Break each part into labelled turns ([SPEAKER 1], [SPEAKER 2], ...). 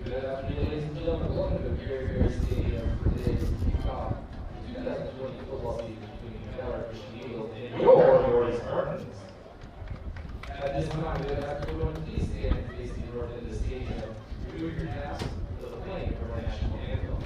[SPEAKER 1] Good afternoon, ladies and gentlemen. Welcome to Gary Berry Stadium for today's kickoff of the 2020 football season between the Valor Christian Eagles and your Doherty Spartans. At this time, we would ask everyone to please stand and face the north end of the stadium. Remove your caps to the playing of our national anthem.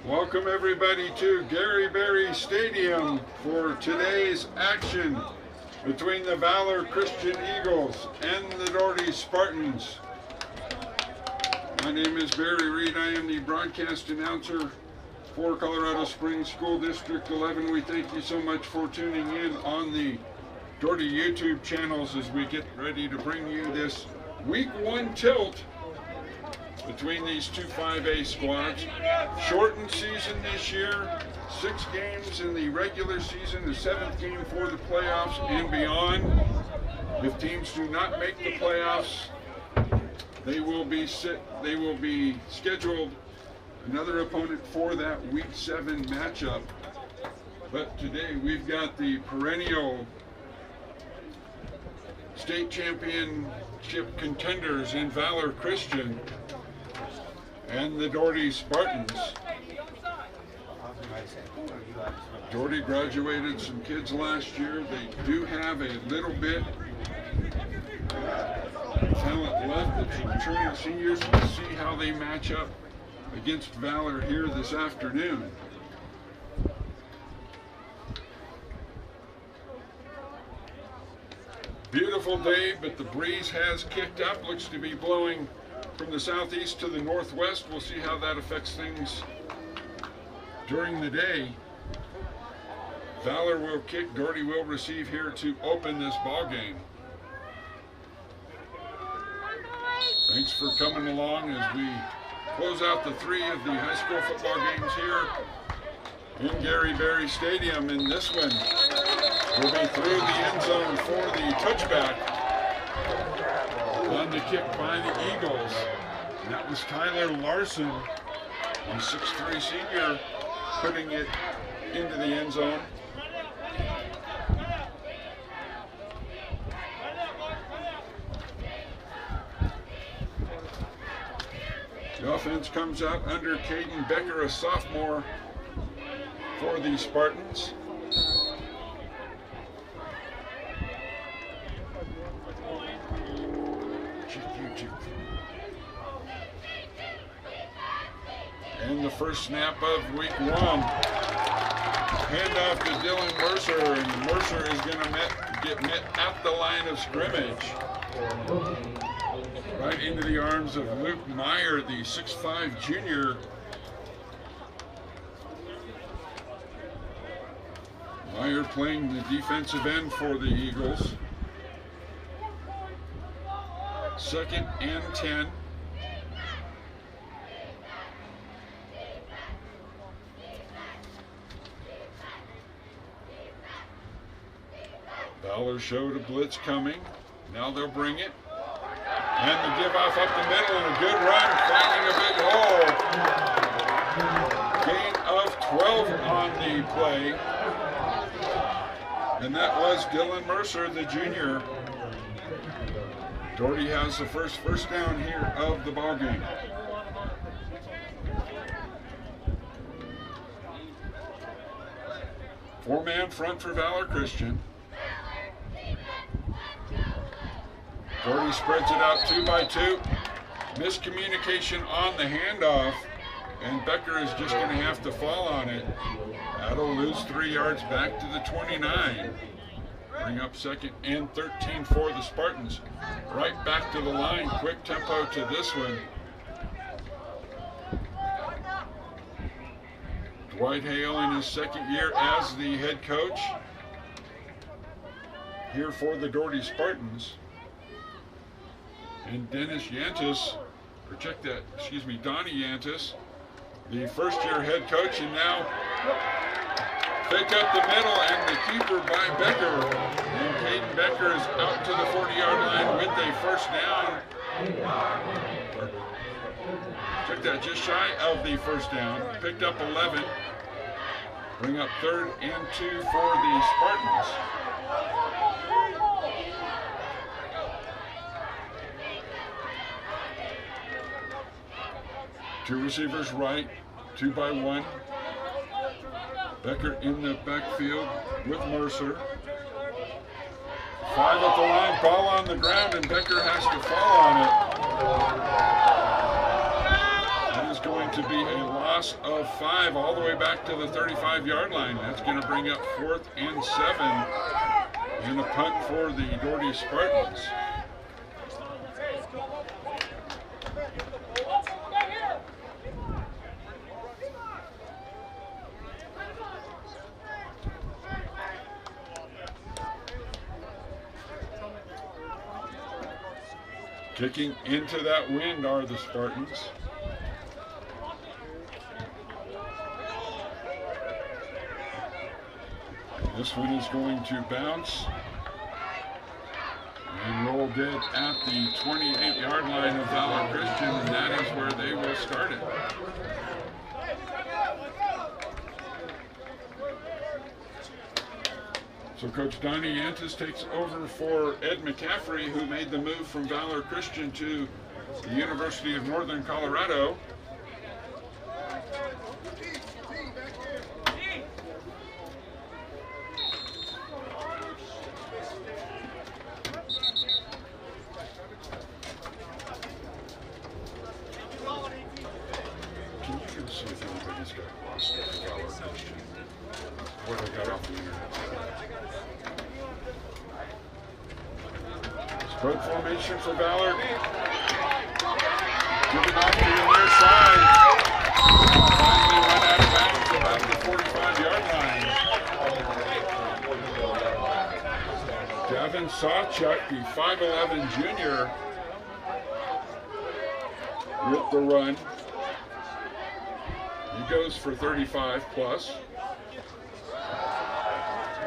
[SPEAKER 2] Welcome everybody to Gary Berry Stadium for today's action between the Valor Christian Eagles and the Doherty Spartans. My name is Barry Reed. I am the broadcast announcer for Colorado Springs School District 11. We thank you so much for tuning in on the Doherty YouTube channels as we get ready to bring you this Week 1 tilt between these two 5A squads. Shortened season this year, 6 games in the regular season, the 7th game for the playoffs and beyond. If teams do not make the playoffs, they will be scheduled another opponent for that Week 7 matchup. But today we've got the perennial state championship contenders in Valor Christian and the Doherty Spartans. Doherty graduated some kids last year. They do have a little bit of talent left. It's returning seniors. We'll see how they match up against Valor here this afternoon. Beautiful day, but the breeze has kicked up. Looks to be blowing from the southeast to the northwest. We'll see how that affects things during the day. Valor will kick, Doherty will receive here to open this ball game. Thanks for coming along as we close out the 3 of the high school football games here in Gary Berry Stadium. And this one will be through the end zone for the touchback. On the kick by the Eagles. And that was Tyler Larson, the 6'3" senior, putting it into the end zone. The offense comes out under Caden Becker, a sophomore for the Spartans. And the first snap of Week 1. Handoff to Dylan Mercer, and Mercer is going to get met at the line of scrimmage. Right into the arms of Luke Meyer, the 6'5" junior. Meyer playing the defensive end for the Eagles. 2nd and 10. Valor showed a blitz coming. Now they'll bring it. And the give off up the middle and a good run, finding a big hole. Gain of 12 on the play. And that was Dylan Mercer, the junior. Doherty has the first down here of the ball game. Four-man front for Valor Christian. Doherty spreads it out 2 by 2. Miscommunication on the handoff, and Becker is just going to have to fall on it. That'll lose 3 yards back to the 29. Bring up 2nd and 13 for the Spartans. Right back to the line. Quick tempo to this one. Dwight Hale in his 2nd year as the head coach here for the Doherty Spartans. And Dennis Yantis, or check that, excuse me, Donnie Yantis, the first-year head coach, and now pick up the middle and the keeper by Becker. And Caden Becker is out to the 40-yard line with a first down. Check that, just shy of the first down. Picked up 11. Bring up 3rd and 2 for the Spartans. Two receivers right, 2 by 1. Becker in the backfield with Mercer. 5 at the line, ball on the ground, and Becker has to fall on it. That is going to be a loss of 5 all the way back to the 35-yard line. That's going to bring up 4th and 7 and a punt for the Doherty Spartans. Kicking into that wind are the Spartans. This one is going to bounce and roll dead at the 28-yard line of Valor Christian, and that is where they will start it. So Coach Donnie Yantis takes over for Ed McCaffrey, who made the move from Valor Christian to the University of Northern Colorado. Can you see if anybody's got lost at Valor Christian? What I got off the internet. Spread formation for Valor. Give it off to the near side. Finally run out of bounds about the 45-yard line. Devin Sawchuk, the 5'11 junior, with the run. He goes for 35 plus.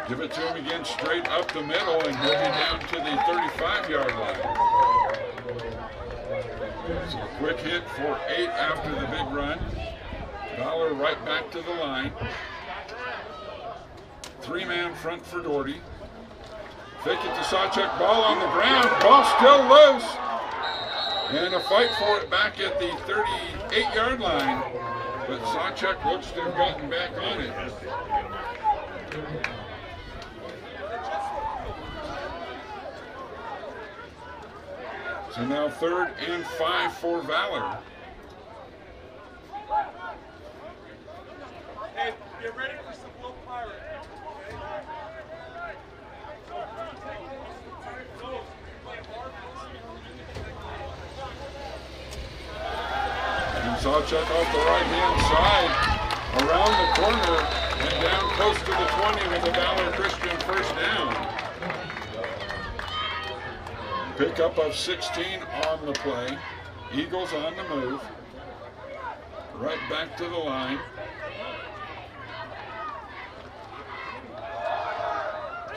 [SPEAKER 2] Give it to him again straight up the middle, and he'll be down to the 35-yard line. So a quick hit for 8 after the big run. Valor right back to the line. 3-man front for Doherty. Fake it to Sawchuk, ball on the ground, ball still loose. And a fight for it back at the 38-yard line. But Sawchuk looks to have gotten back on it. So now 3rd and 5 for Valor.
[SPEAKER 3] Hey, get ready for some low pirate.
[SPEAKER 2] And Sawchuk off the right-hand side, around the corner, and down close to the 20 with a Valor Christian first down. Pickup of 16 on the play. Eagles on the move. Right back to the line.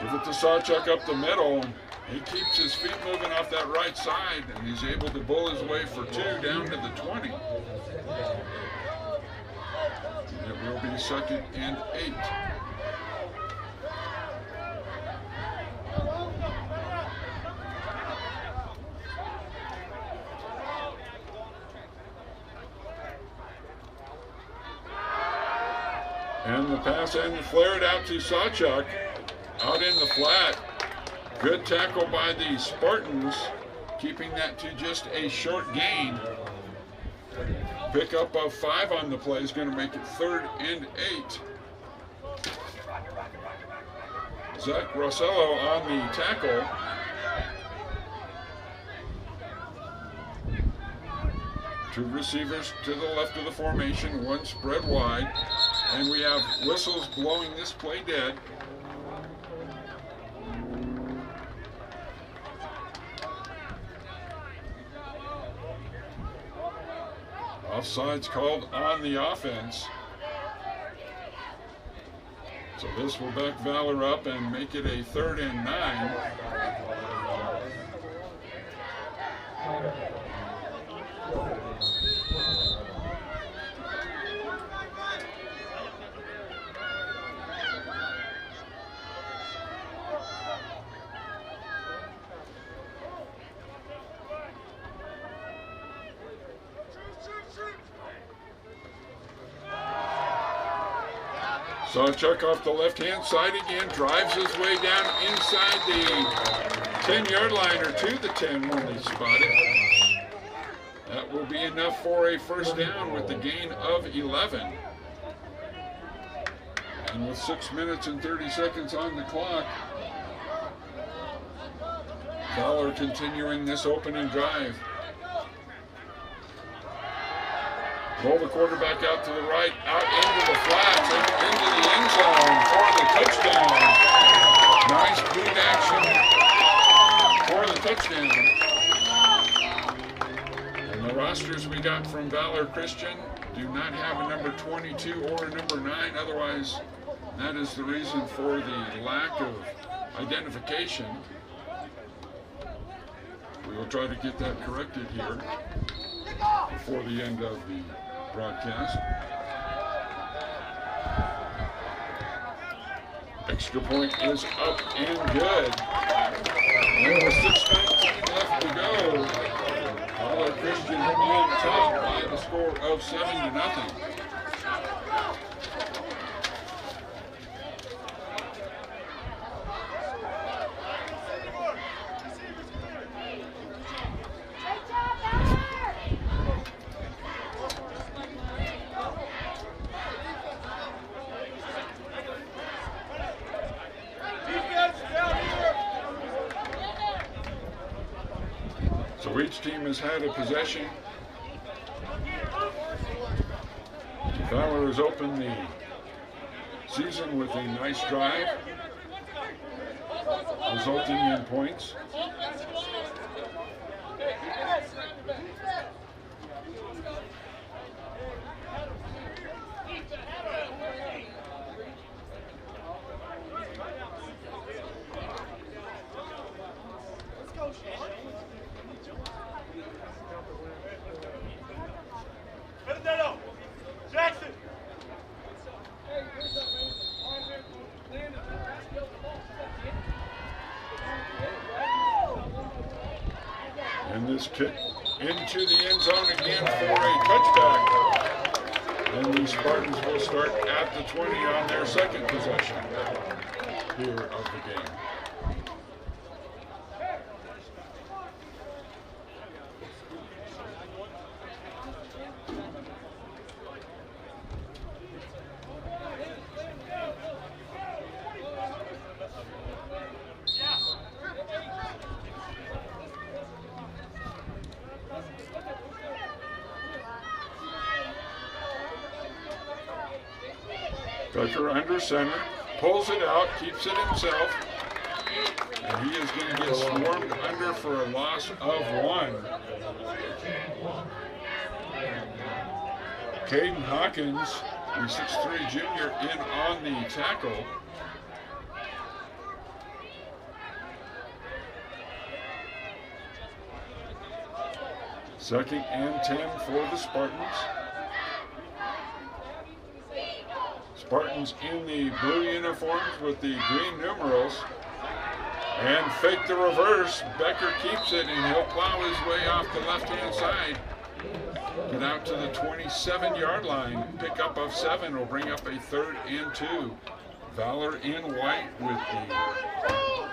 [SPEAKER 2] Give it to Sawchuk up the middle. He keeps his feet moving off that right side, and he's able to bull his way for 2 down to the 20. It will be 2nd and 8. And the pass and flared out to Sawchuk, out in the flat. Good tackle by the Spartans, keeping that to just a short gain. Pickup of 5 on the play is going to make it 3rd and 8. Zach Rossello on the tackle. Two receivers to the left of the formation, one spread wide. And we have whistles blowing this play dead. Offside's called on the offense. So this will back Valor up and make it a 3rd and 9. Sawchuk off the left-hand side again, drives his way down inside the 10-yard line or to the 10 when they spot it. That will be enough for a 1st down with the gain of 11. And with 6 minutes and 30 seconds on the clock, Valor continuing this opening drive. Roll the quarterback out to the right, out into the flats, and into the end zone for the touchdown. Nice boot action for the touchdown. And the rosters we got from Valor Christian do not have a number 22 or a number 9. Otherwise, that is the reason for the lack of identification. We will try to get that corrected here before the end of the broadcast. Extra point is up and good. And with 6:19 left to go, Valor Christian on top by the score of 7-0. So each team has had a possession. Valor has opened the season with a nice drive, resulting in points. And this kick into the end zone again for a touchback. And the Spartans will start at the 20 on their 2nd possession here of the game. Becker under center, pulls it out, keeps it himself, and he is going to get swarmed under for a loss of 1. Caden Hawkins, the 6'3" junior, in on the tackle. Second and 10 for the Spartans. Spartans in the blue uniforms with the green numerals. And fake the reverse. Becker keeps it, and he'll plow his way off the left-hand side. Get out to the 27-yard line. Pickup of 7 will bring up a 3rd and 2. Valor in white with the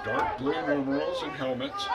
[SPEAKER 2] dark blue numerals and helmets.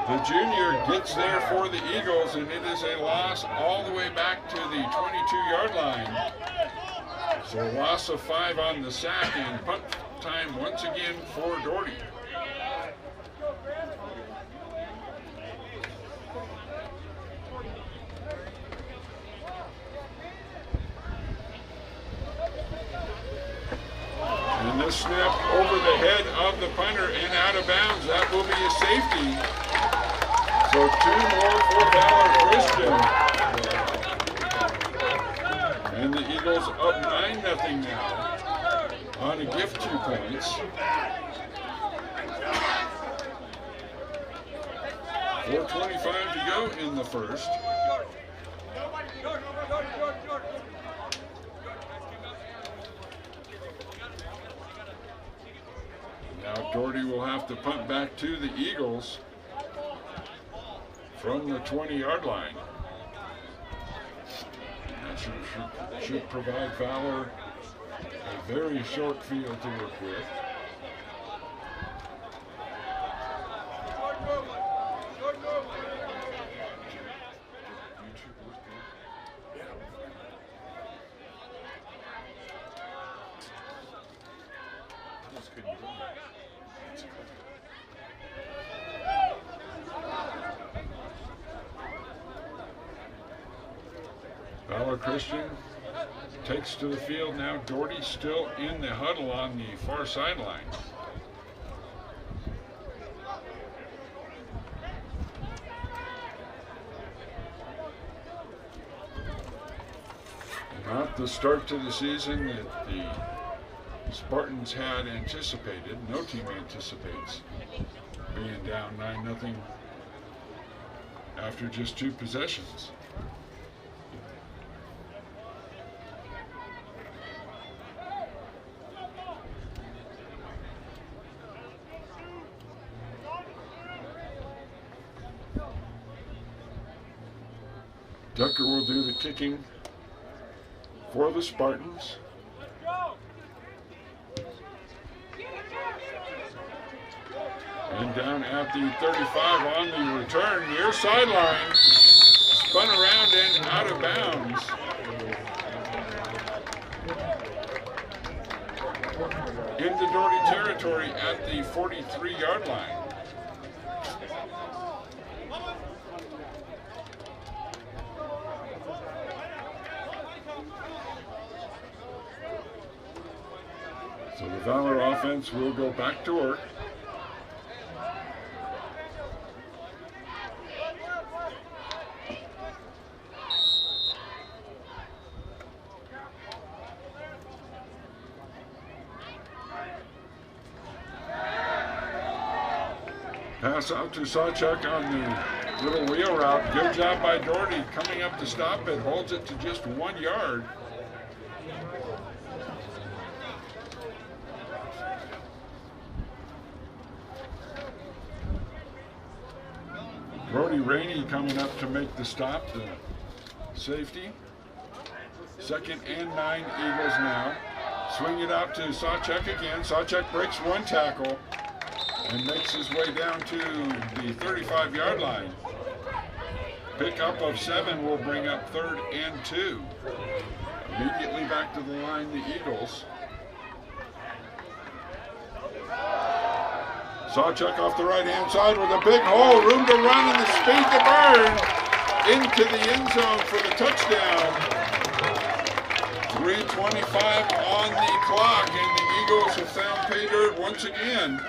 [SPEAKER 2] The junior gets there for the Eagles, and it is a loss all the way back to the 22-yard line. So a loss of 5 on the sack, and punt time once again for Doherty. And this snap over the head of the punter and out of bounds. That will be a safety. So 2 more for Valor Christian. And the Eagles up 9-0 now on a gift 2 points. 4:25 to go in the first. Now Doherty will have to punt back to the Eagles from the 20-yard line. That should provide Valor a very short field to work with. Valor Christian takes to the field now. Doherty still in the huddle on the far sideline. Not the start to the season that the Spartans had anticipated. No team anticipates being down 9-0 after just 2 possessions. Ducker will do the kicking for the Spartans. And down at the 35 on the return, near sideline, spun around and out of bounds. Into Doherty territory at the 43-yard line. So the Valor offense will go back to work. Pass out to Sawchuk on the little wheel route. Good job by Doherty coming up to stop it. Holds it to just 1 yard. Brody Rainey coming up to make the stop, the safety. 2nd and 9 Eagles now. Swing it out to Sawchuk again. Sawchuk breaks 1 tackle and makes his way down to the 35-yard line. Pickup of 7 will bring up 3rd and 2. Immediately back to the line, the Eagles. Sawchuk off the right-hand side with a big hole, room to run and the speed to burn into the end zone for the touchdown. 3:25 on the clock, and the Eagles have found pay dirt once again.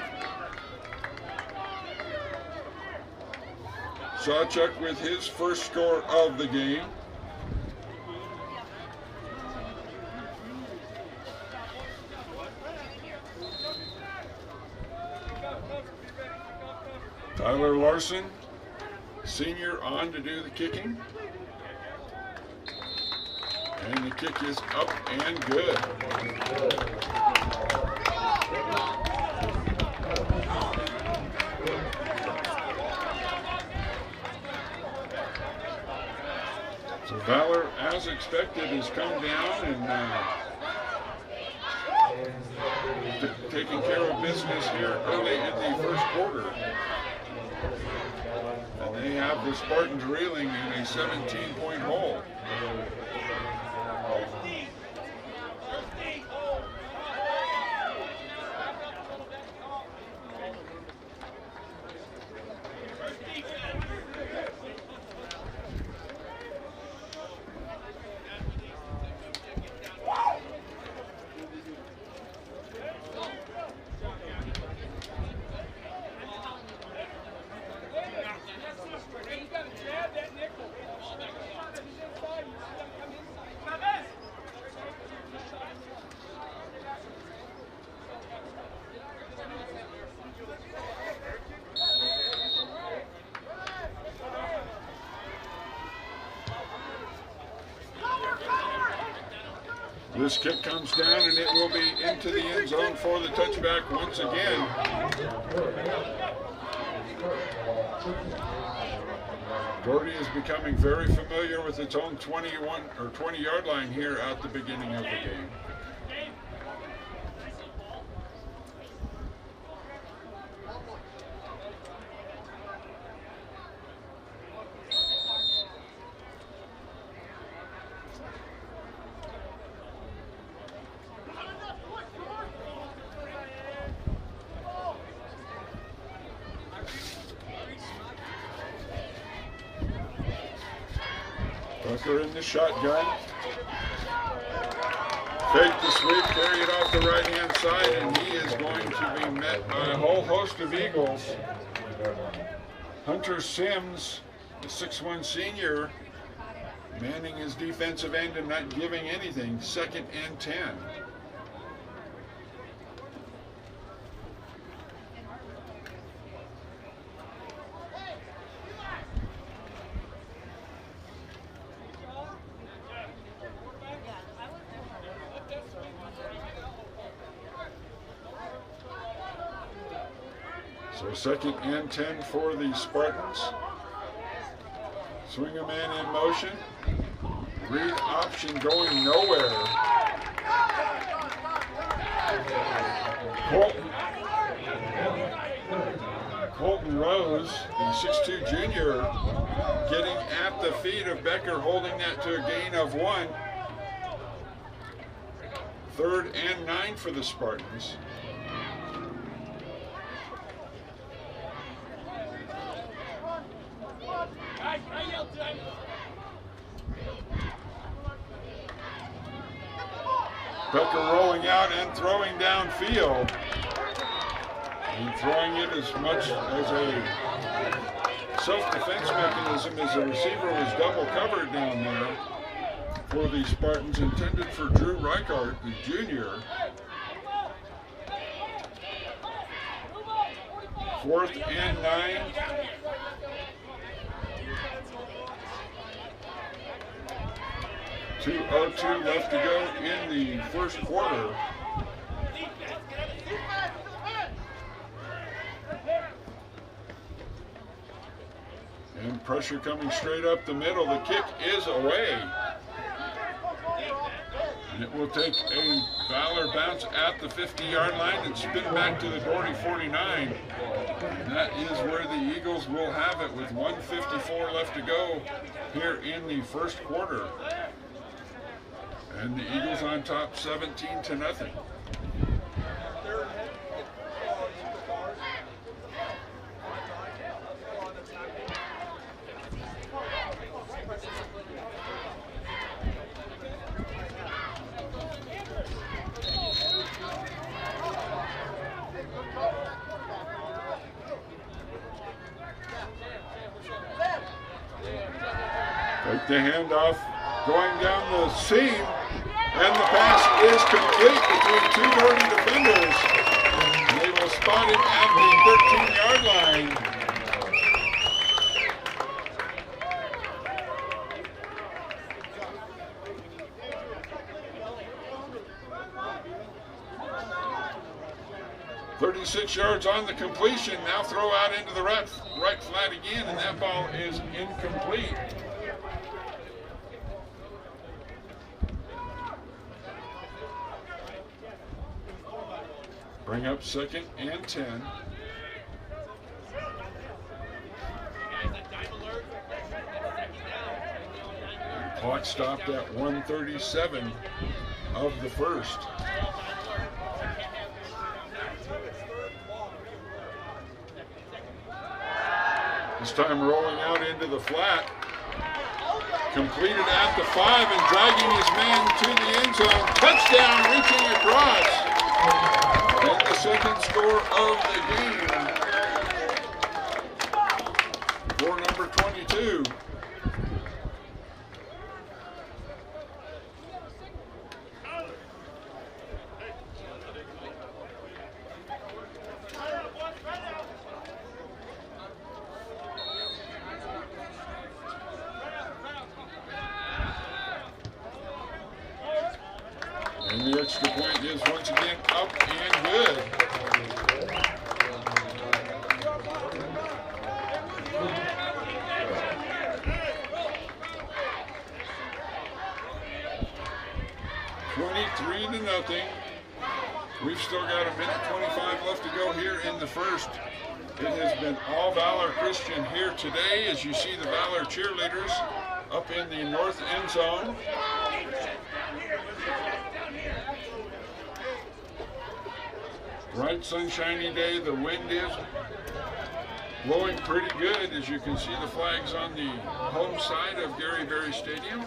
[SPEAKER 2] Sawchuk with his first score of the game. Tyler Larson, senior, on to do the kicking. And the kick is up and good. So Valor, as expected, has come down and taking care of business here early in the first quarter. And they have the Spartans reeling in a 17-point hole. This kick comes down and it will be into the end zone for the touchback once again. Doherty is becoming very familiar with its own 21 or 20-yard line here at the beginning of the game. Tucker in the shotgun. Fake the sweep, carry it off the right-hand side, and he is going to be met by a whole host of Eagles. Hunter Sims, the 6'1 senior, manning his defensive end and not giving anything. 2nd and 10. So 2nd and 10 for the Spartans. Swing a man in motion. Read option going nowhere. Colton Rose, the 6'2 junior, getting at the feet of Becker, holding that to a gain of 1. 3rd and 9 for the Spartans. Becker rolling out and throwing downfield. And throwing it as much as a self-defense mechanism as the receiver was double covered down there for the Spartans, intended for Drew Reichart, the junior. 4th and 9. .202 left to go in the first quarter. And pressure coming straight up the middle. The kick is away. And it will take a Valor bounce at the 50-yard line and spin back to the Doherty 49. And that is where the Eagles will have it with 1:54 left to go here in the first quarter. And the Eagles on top 17-0. Take the handoff, going down the seam, and the pass is complete between two Doherty defenders. And they will spot him at the 13-yard line. .36 yards on the completion. Now throw out into the right flat again, and that ball is incomplete. Bring up 2nd and 10. And clock stopped at 1:37 of the first. This time rolling out into the flat. Completed at the 5 and dragging his man to the end zone. Touchdown, reaching across. And the second score of the game for number 22. And the extra point is once again up and good. .23-0. We've still got a minute 25 left to go here in the first. It has been all Valor Christian here today, as you see the Valor cheerleaders up in the north end zone. Bright sunshiny day. The wind is blowing pretty good, as you can see the flags on the home side of Gary Berry Stadium.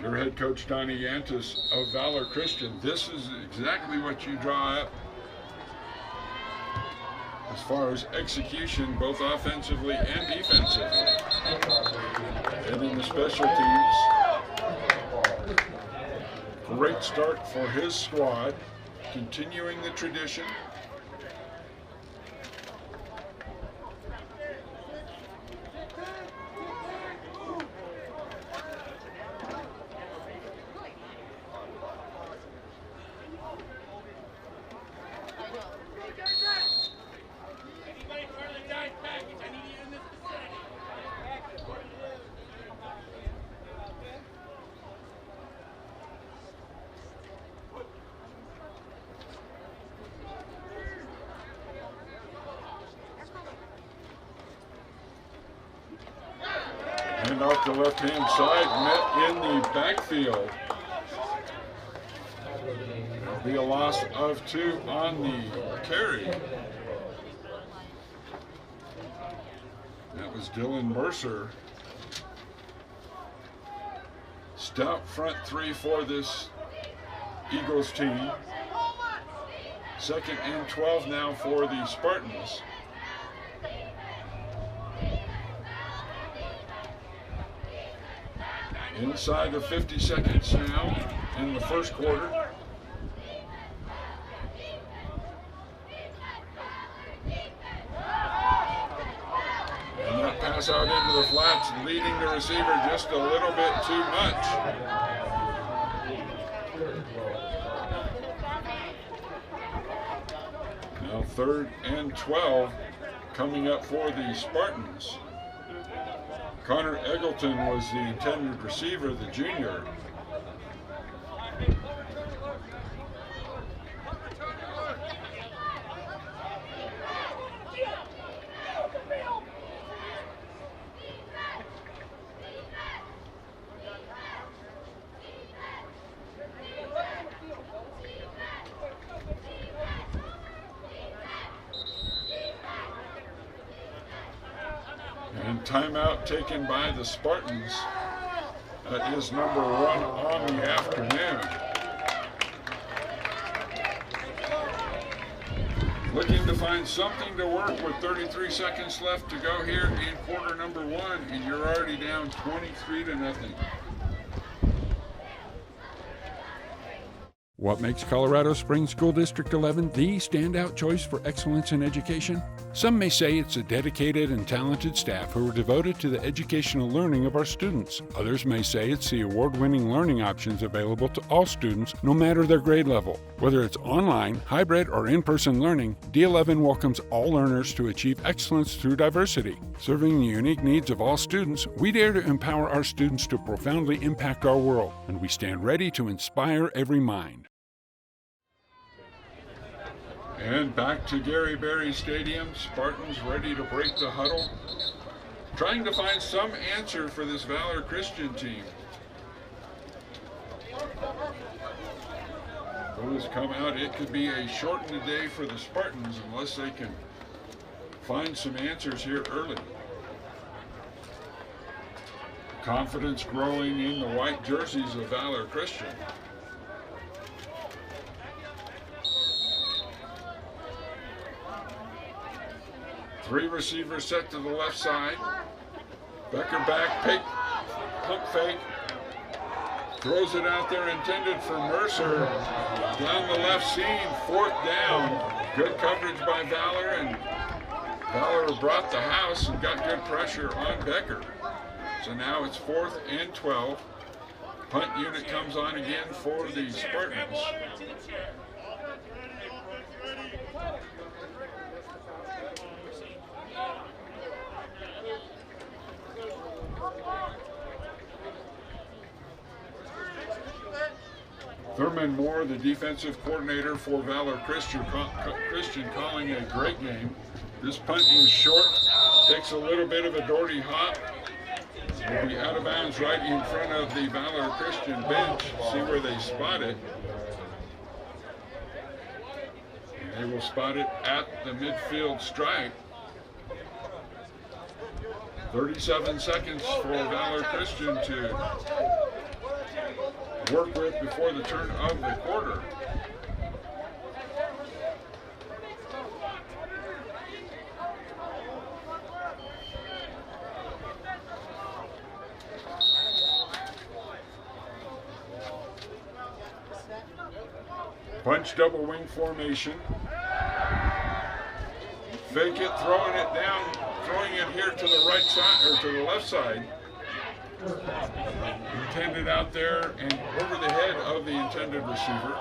[SPEAKER 2] Your head coach, Donnie Yantis of Valor Christian, this is exactly what you draw up as far as execution, both offensively and defensively. And in the special teams, great start for his squad, continuing the tradition. And off the left-hand side, met in the backfield. There'll be a loss of 2 on the carry. That was Dylan Mercer. Stout front 3 for this Eagles team. 2nd and 12 now for the Spartans. Inside of 50 seconds now in the first quarter. And that pass out into the flats, leading the receiver just a little bit too much. Now 3rd and 12 coming up for the Spartans. Connor Eggleton was the intended receiver, the junior. timeout taken by the Spartans. That is number 1 on the afternoon. Looking to find something to work with 33 seconds left to go here in quarter number 1, and you're already down 23-0.
[SPEAKER 4] What makes Colorado Springs School District 11 the standout choice for excellence in education? Some may say it's a dedicated and talented staff who are devoted to the educational learning of our students. Others may say it's the award-winning learning options available to all students, no matter their grade level. Whether it's online, hybrid, or in-person learning, D11 welcomes all learners to achieve excellence through diversity. Serving the unique needs of all students, we dare to empower our students to profoundly impact our world, and we stand ready to inspire every mind.
[SPEAKER 2] And back to Gary Berry Stadium, Spartans ready to break the huddle, trying to find some answer for this Valor Christian team. Those come out, it could be a shortened day for the Spartans unless they can find some answers here early. Confidence growing in the white jerseys of Valor Christian. Three receivers set to the left side. Becker back, pump fake. Throws it out there, intended for Mercer. Down the left seam, 4th down. Good coverage by Valor, and Valor brought the house and got good pressure on Becker. So now it's 4th and 12. Punt unit comes on again for the Spartans. Thurman Moore, the defensive coordinator for Valor Christian, calling a great game. This punt is short, takes a little bit of a Doherty hop. Will be out of bounds right in front of the Valor Christian bench. See where they spot it. And they will spot it at the midfield stripe. 37 seconds for Valor Christian to work with before the turn of the quarter. Bunch double wing formation. Fake it, throwing it down, throwing it here to the right side, or to the left side. Intended out there and over the head of the intended receiver.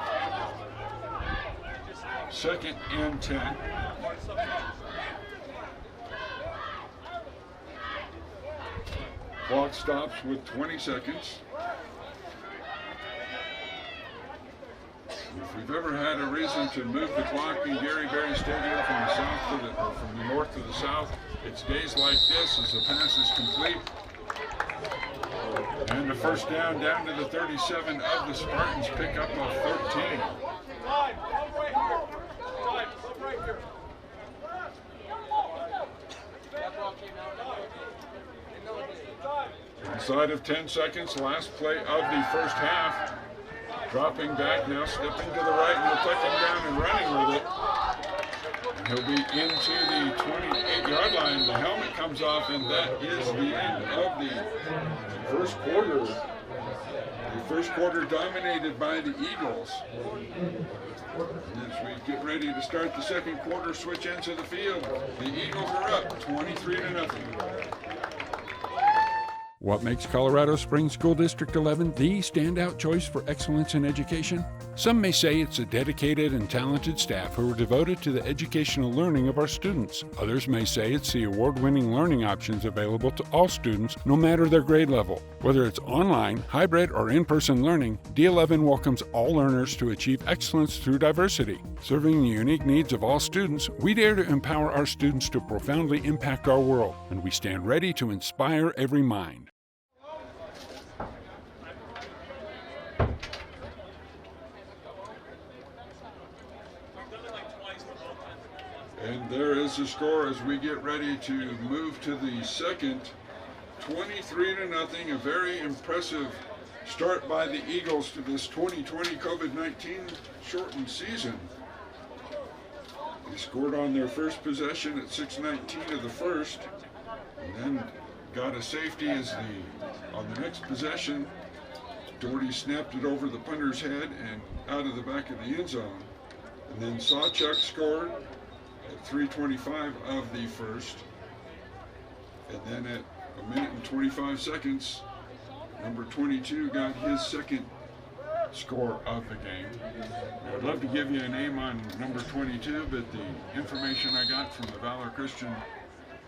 [SPEAKER 2] 2nd and 10. Clock stops with 20 seconds. If we've ever had a reason to move the clock in Gary Berry Stadium from the south to from the north to the south, it's days like this as the pass is complete. And the first down to the 37 of the Spartans, pick up a 13. Inside of 10 seconds, last play of the first half. Dropping back now, stepping to the right, and we'll touch him down and running with it. And he'll be into the 28-yard line. The helmet comes off, and that is the end of the first quarter. The first quarter dominated by the Eagles. As we get ready to start the second quarter, switch ends of the field. The Eagles are up 23-0.
[SPEAKER 4] What makes Colorado Springs School District 11 the standout choice for excellence in education? Some may say it's a dedicated and talented staff who are devoted to the educational learning of our students. Others may say it's the award-winning learning options available to all students, no matter their grade level. Whether it's online, hybrid, or in-person learning, D11 welcomes all learners to achieve excellence through diversity. Serving the unique needs of all students, we dare to empower our students to profoundly impact our world, and we stand ready to inspire every mind.
[SPEAKER 2] And there is the score as we get ready to move to the second 23-0, a very impressive start by the Eagles to this 2020 COVID-19 shortened season. They scored on their first possession at 6:19 of the first, and then got a safety on the next possession. Doherty snapped it over the punter's head and out of the back of the end zone. And then Sawchuk scored at 3:25 of the first. And then at 1:25, number 22 got his second score of the game. I'd love to give you a name on number 22, but the information I got from the Valor Christian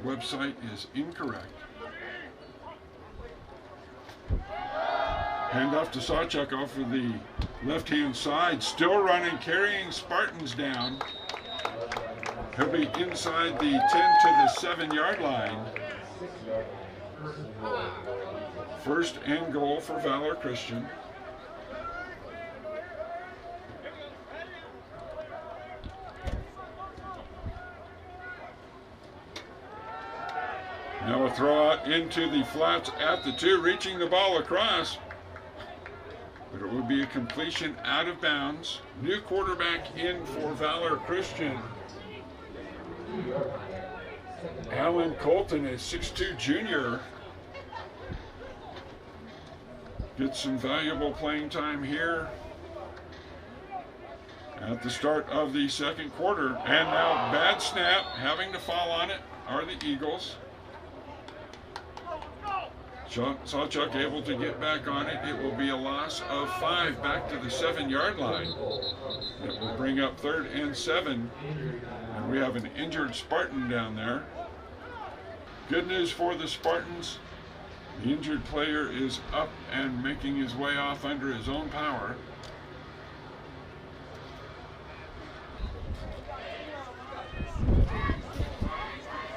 [SPEAKER 2] website is incorrect. Handoff to Sawchuk off of the left-hand side, still running, carrying Spartans down. He'll be inside the 10 to the 7-yard line. First and goal for Valor Christian. Now a throw out into the flats at the 2, reaching the ball across. But it would be a completion out of bounds. New quarterback in for Valor Christian. Alan Colton, a 6'2" junior, gets some valuable playing time here at the start of the second quarter. And now bad snap, having to fall on it are the Eagles. Sawchuk able to get back on it. It will be a loss of 5 back to the 7-yard line. It will bring up 3rd and 7. And we have an injured Spartan down there. Good news for the Spartans. The injured player is up and making his way off under his own power.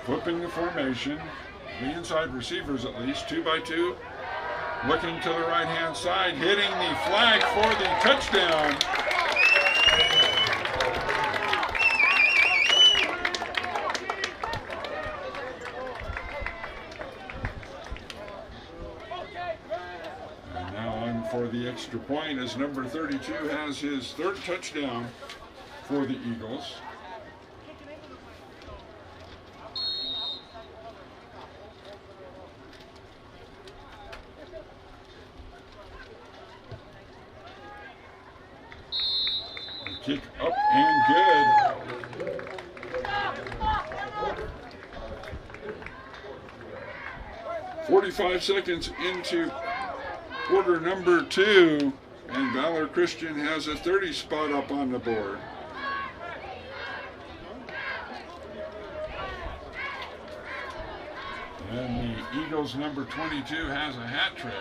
[SPEAKER 2] Flipping the formation. The inside receivers, at least 2 by 2, looking to the right-hand side, hitting the flag for the touchdown. And now on for the extra point as number 32 has his 3rd touchdown for the Eagles. Kick up and good. 45 seconds into quarter number 2, and Valor Christian has a 30 spot up on the board. And the Eagles number 22 has a hat trick.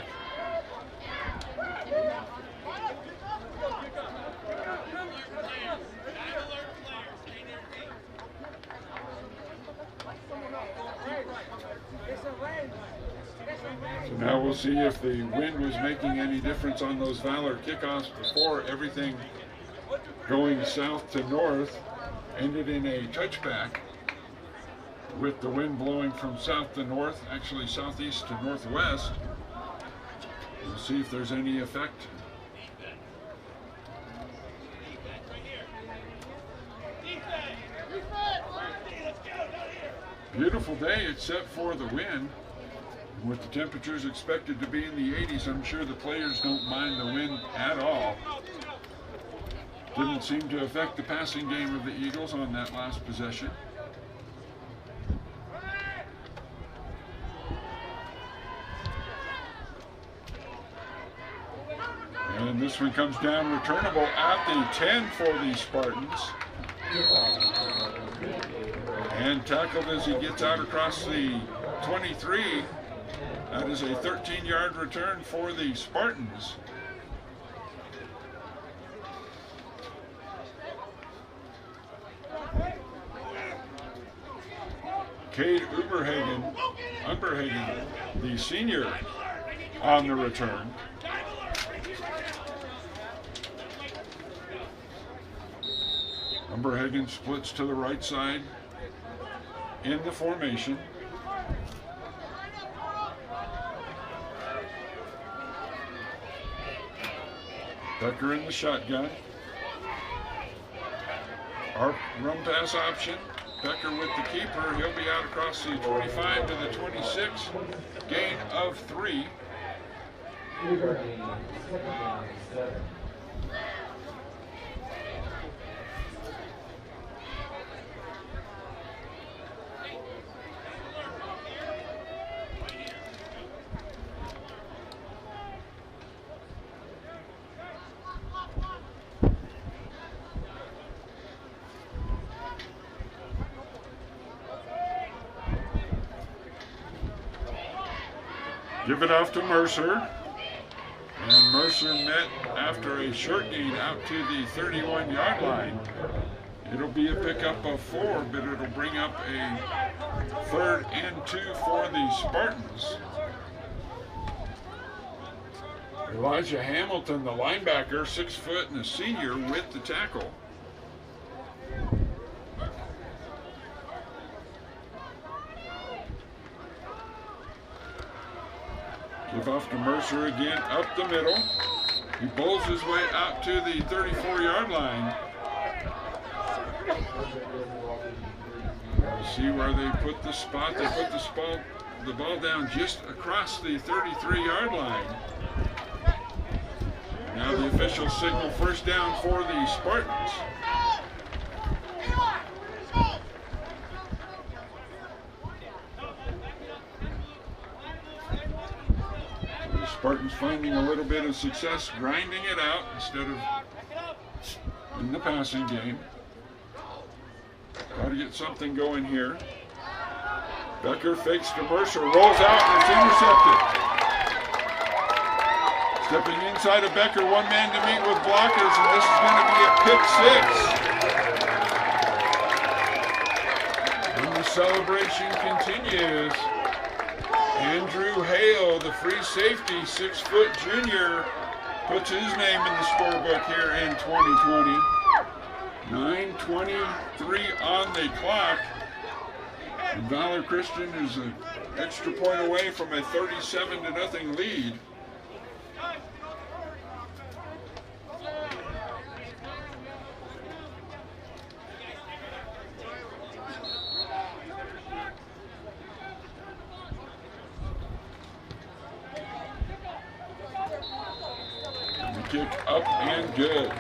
[SPEAKER 2] So now we'll see if the wind was making any difference on those Valor kickoffs before. Everything going south to north ended in a touchback with the wind blowing from south to north, actually southeast to northwest. We'll see if there's any effect. Beautiful day except for the wind. With the temperatures expected to be in the 80s, I'm sure the players don't mind the wind at all. Didn't seem to affect the passing game of the Eagles on that last possession. And this one comes down returnable at the 10 for the Spartans. And tackled as he gets out across the 23. That is a 13-yard return for the Spartans. Cade Umberhagen, the senior, on the return. Umberhagen splits to the right side in the formation. Becker in the shotgun. Our run pass option. Becker with the keeper. He'll be out across the 25 to the 26. Gain of 3. Give it off to Mercer. And Mercer met after a short gain out to the 31-yard line. It'll be a pickup of 4, but it'll bring up a 3rd and 2 for the Spartans. Elijah Hamilton, the linebacker, 6 foot and a senior, with the tackle. Give off to Mercer again, up the middle. He bowls his way out to the 34-yard line. See where they put the spot. They put the ball down just across the 33-yard line. Now the officials signal first down for the Spartans. Spartans finding a little bit of success grinding it out instead of in the passing game. Got to get something going here. Becker fakes to Mercer, rolls out, and it's intercepted. Stepping inside of Becker, one man to meet with blockers, and this is going to be a pick 6. And the celebration continues. Andrew Hale, the free safety, 6 foot junior, puts his name in the scorebook here in 2020. 9:23 on the clock. And Valor Christian is an extra point away from a 37-0 lead. Kick up and good.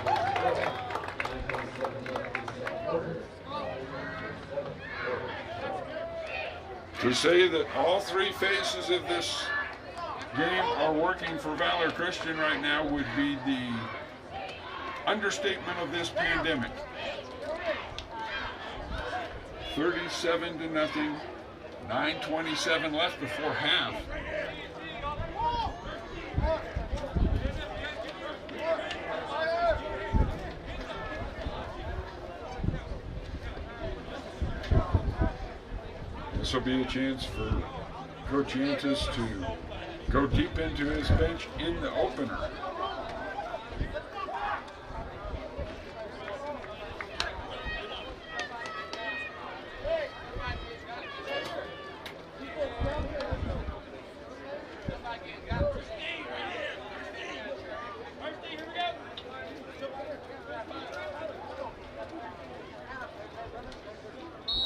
[SPEAKER 2] To say that all 3 phases of this game are working for Valor Christian right now would be the understatement of this pandemic. 37-0, 9:27 left before half. This will be a chance for Coach Yantis to go deep into his bench in the opener.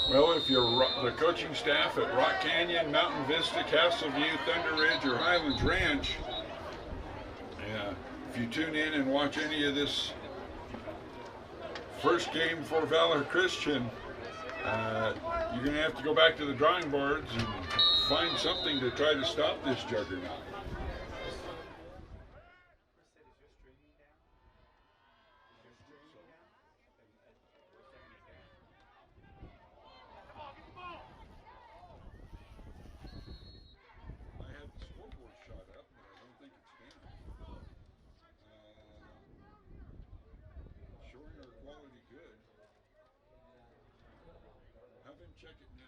[SPEAKER 2] Well, if you're the coaching staff at Rock Canyon, Mountain Vista, Castle View, Thunder Ridge, or Highlands Ranch, if you tune in and watch any of this first game for Valor Christian, you're going to have to go back to the drawing boards and find something to try to stop this juggernaut. Check it now.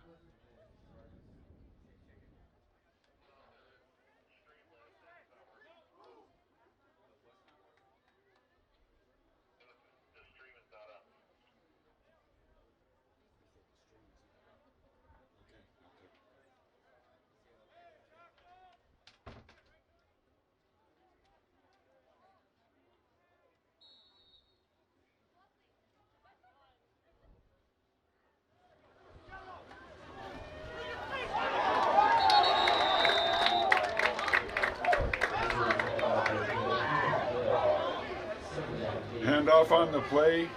[SPEAKER 2] Handoff on the play.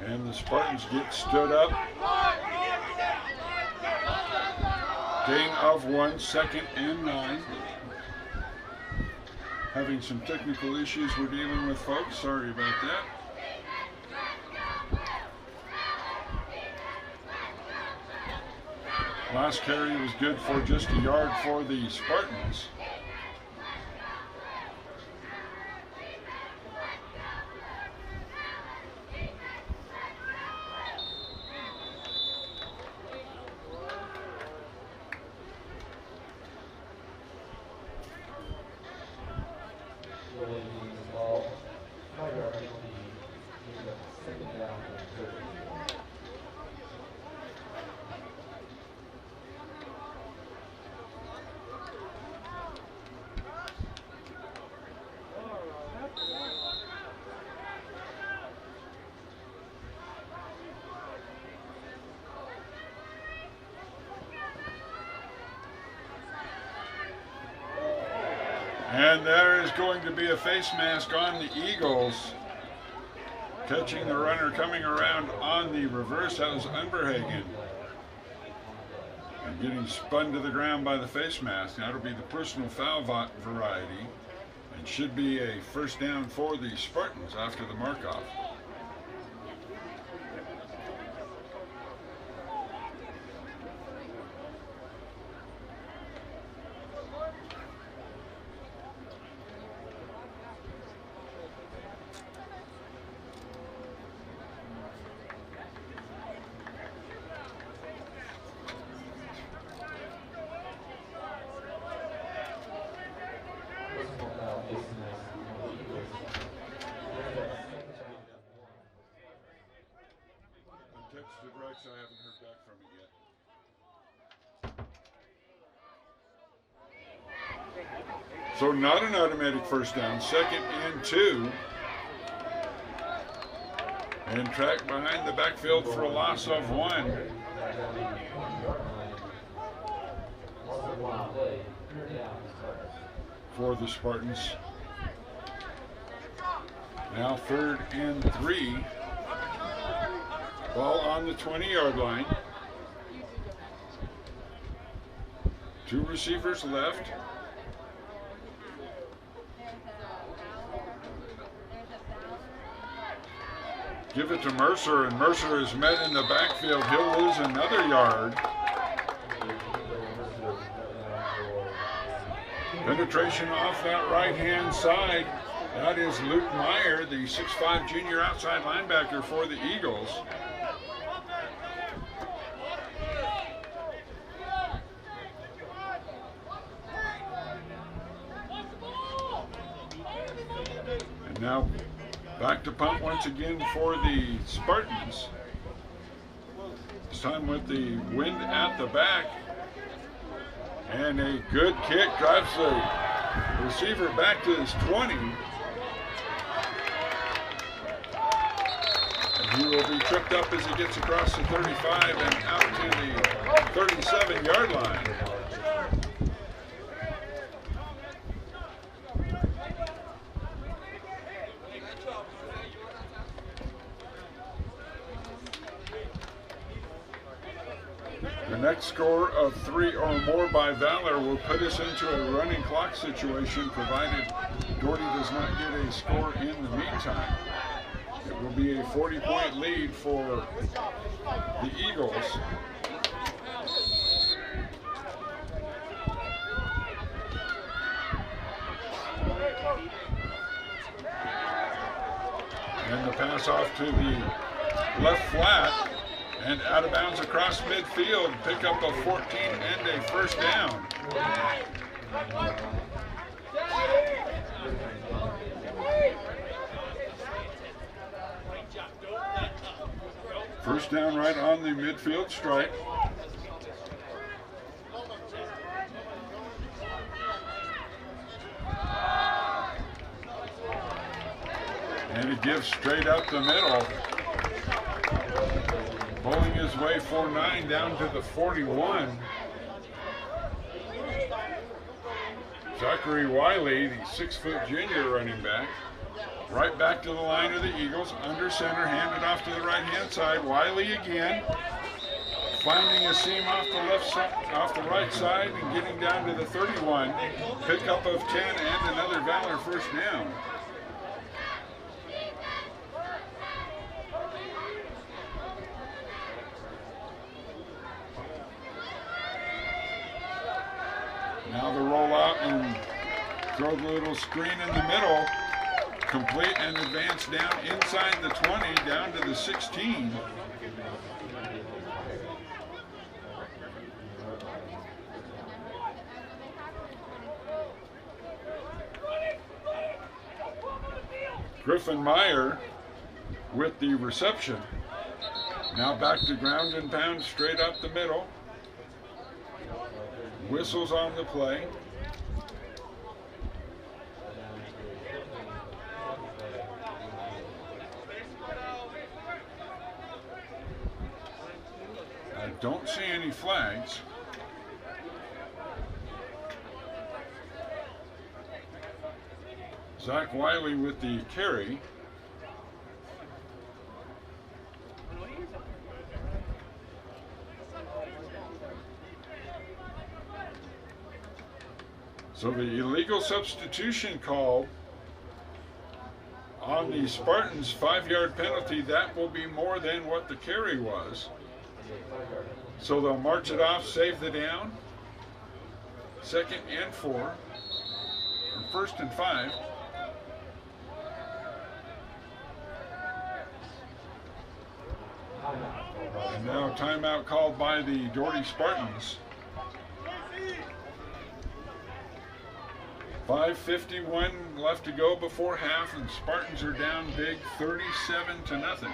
[SPEAKER 2] And the Spartans get stood up. Gain of 1, 2nd and 9. Having some technical issues we're dealing with, folks. Sorry about that. Last carry was good for just a yard for the Spartans. And there is going to be a face mask on the Eagles. Catching the runner coming around on the reverse. That was Unberhagen. And getting spun to the ground by the face mask. That'll be the personal foul variety. And should be a first down for the Spartans after the mark-off. I haven't heard back from it yet. So not an automatic first down, 2nd and 2. And track behind the backfield for a loss of 1. For the Spartans. Now 3rd and 3. Ball on the 20-yard line. 2 receivers left. Give it to Mercer, and Mercer is met in the backfield. He'll lose another yard. Penetration off that right-hand side. That is Luke Meyer, the 6'5" junior outside linebacker for the Eagles. And now back to punt once again for the Spartans. This time with the wind at the back. And a good kick drives the receiver back to his 20. And he will be tripped up as he gets across the 35 and out to the 37-yard line. The next score of 3 or more by Valor will put us into a running clock situation, provided Doherty does not get a score in the meantime. It will be a 40-point lead for the Eagles. And the pass off to the left flat. And out of bounds across midfield, pick up a 14 and a first down. First down right on the midfield stripe. And he gives straight up the middle. Pulling his way 4-9 down to the 41. Zachary Wiley, the 6-foot junior running back. Right back to the line of the Eagles, under center, handed off to the right-hand side. Wiley again, finding a seam off the left side, off the right side, and getting down to the 31. Pickup of 10 and another Valor first down. Now the rollout and throw the little screen in the middle. Complete and advance down inside the 20, down to the 16. Griffin Meyer with the reception. Now back to ground and pound straight up the middle. Whistles on the play. I don't see any flags. Zach Wiley with the carry. So the illegal substitution call on the Spartans' 5-yard penalty, that will be more than what the carry was. So they'll march it off, save the down. 2nd and 4, or 1st and 5. And now timeout called by the Doherty Spartans. 5:51 left to go before half, and Spartans are down big, 37-0.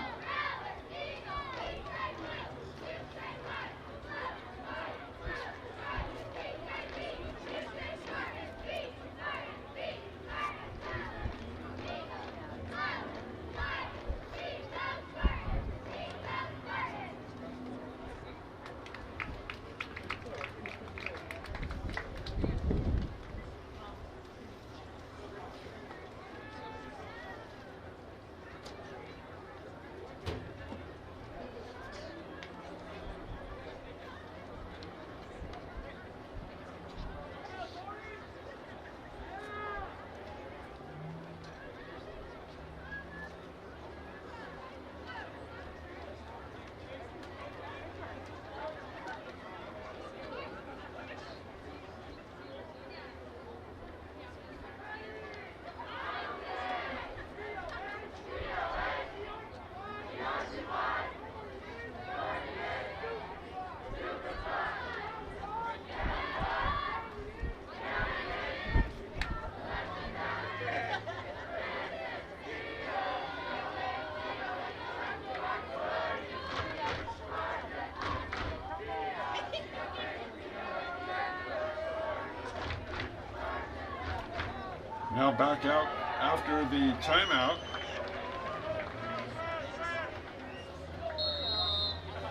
[SPEAKER 2] Now back out after the timeout.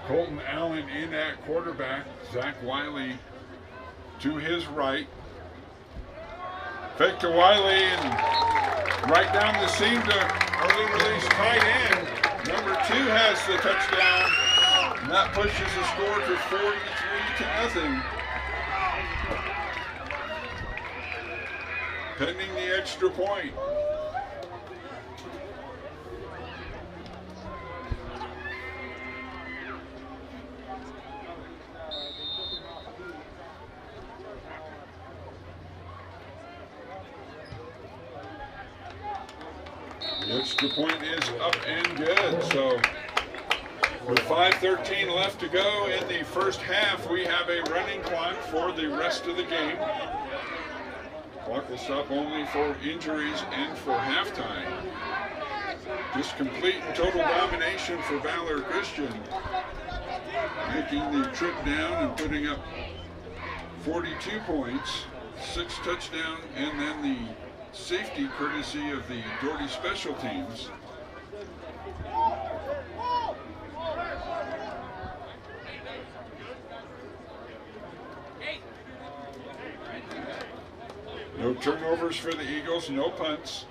[SPEAKER 2] Colton Allen in at quarterback. Zach Wiley to his right. Fake to Wiley and right down the seam to early release tight end. Number 2 has the touchdown. And that pushes the score to 43-0. Pending the extra point. The extra point is up and good. So with 5:13 left to go in the first half, we have a running clock for the rest of the game. Clock will stop only for injuries and for halftime. Just complete and total domination for Valor Christian, making the trip down and putting up 42 points, 6 touchdowns, and then the safety courtesy of the Doherty special teams. No turnovers for the Eagles, no punts.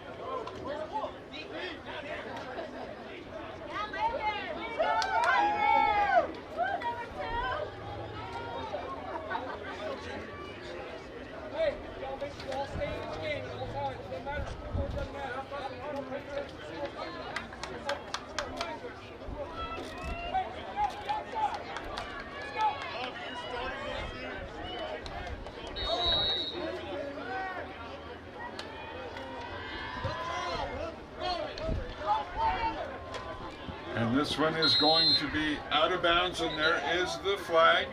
[SPEAKER 2] And this one is going to be out of bounds, and there is the flag.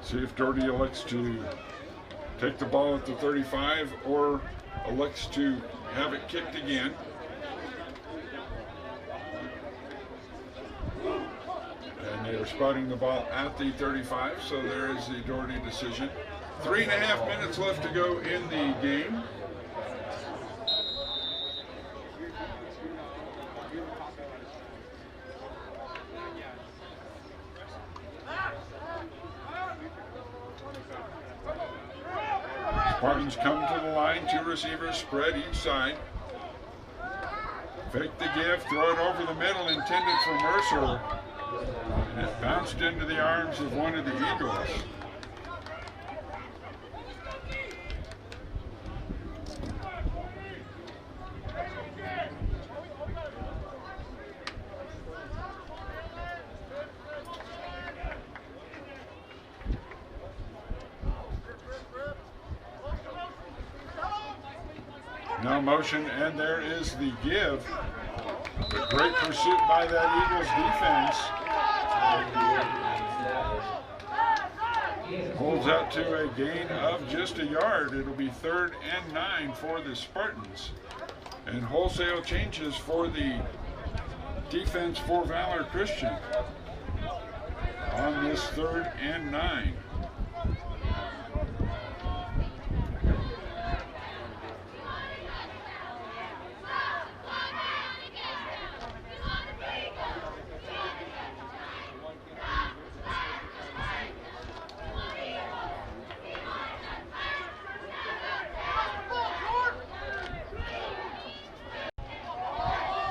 [SPEAKER 2] See if Doherty elects to take the ball at the 35 or elects to have it kicked again. And they are spotting the ball at the 35, so there is the Doherty decision. 3.5 minutes left to go in the game. Spartans come to the line, 2 receivers spread each side. Fake the give, throw it over the middle, intended for Mercer. And it bounced into the arms of one of the Eagles. Now motion, and there is the give. A great pursuit by that Eagles defense. Holds out to a gain of just a yard. It'll be 3rd and 9 for the Spartans. And wholesale changes for the defense for Valor Christian on this 3rd and 9.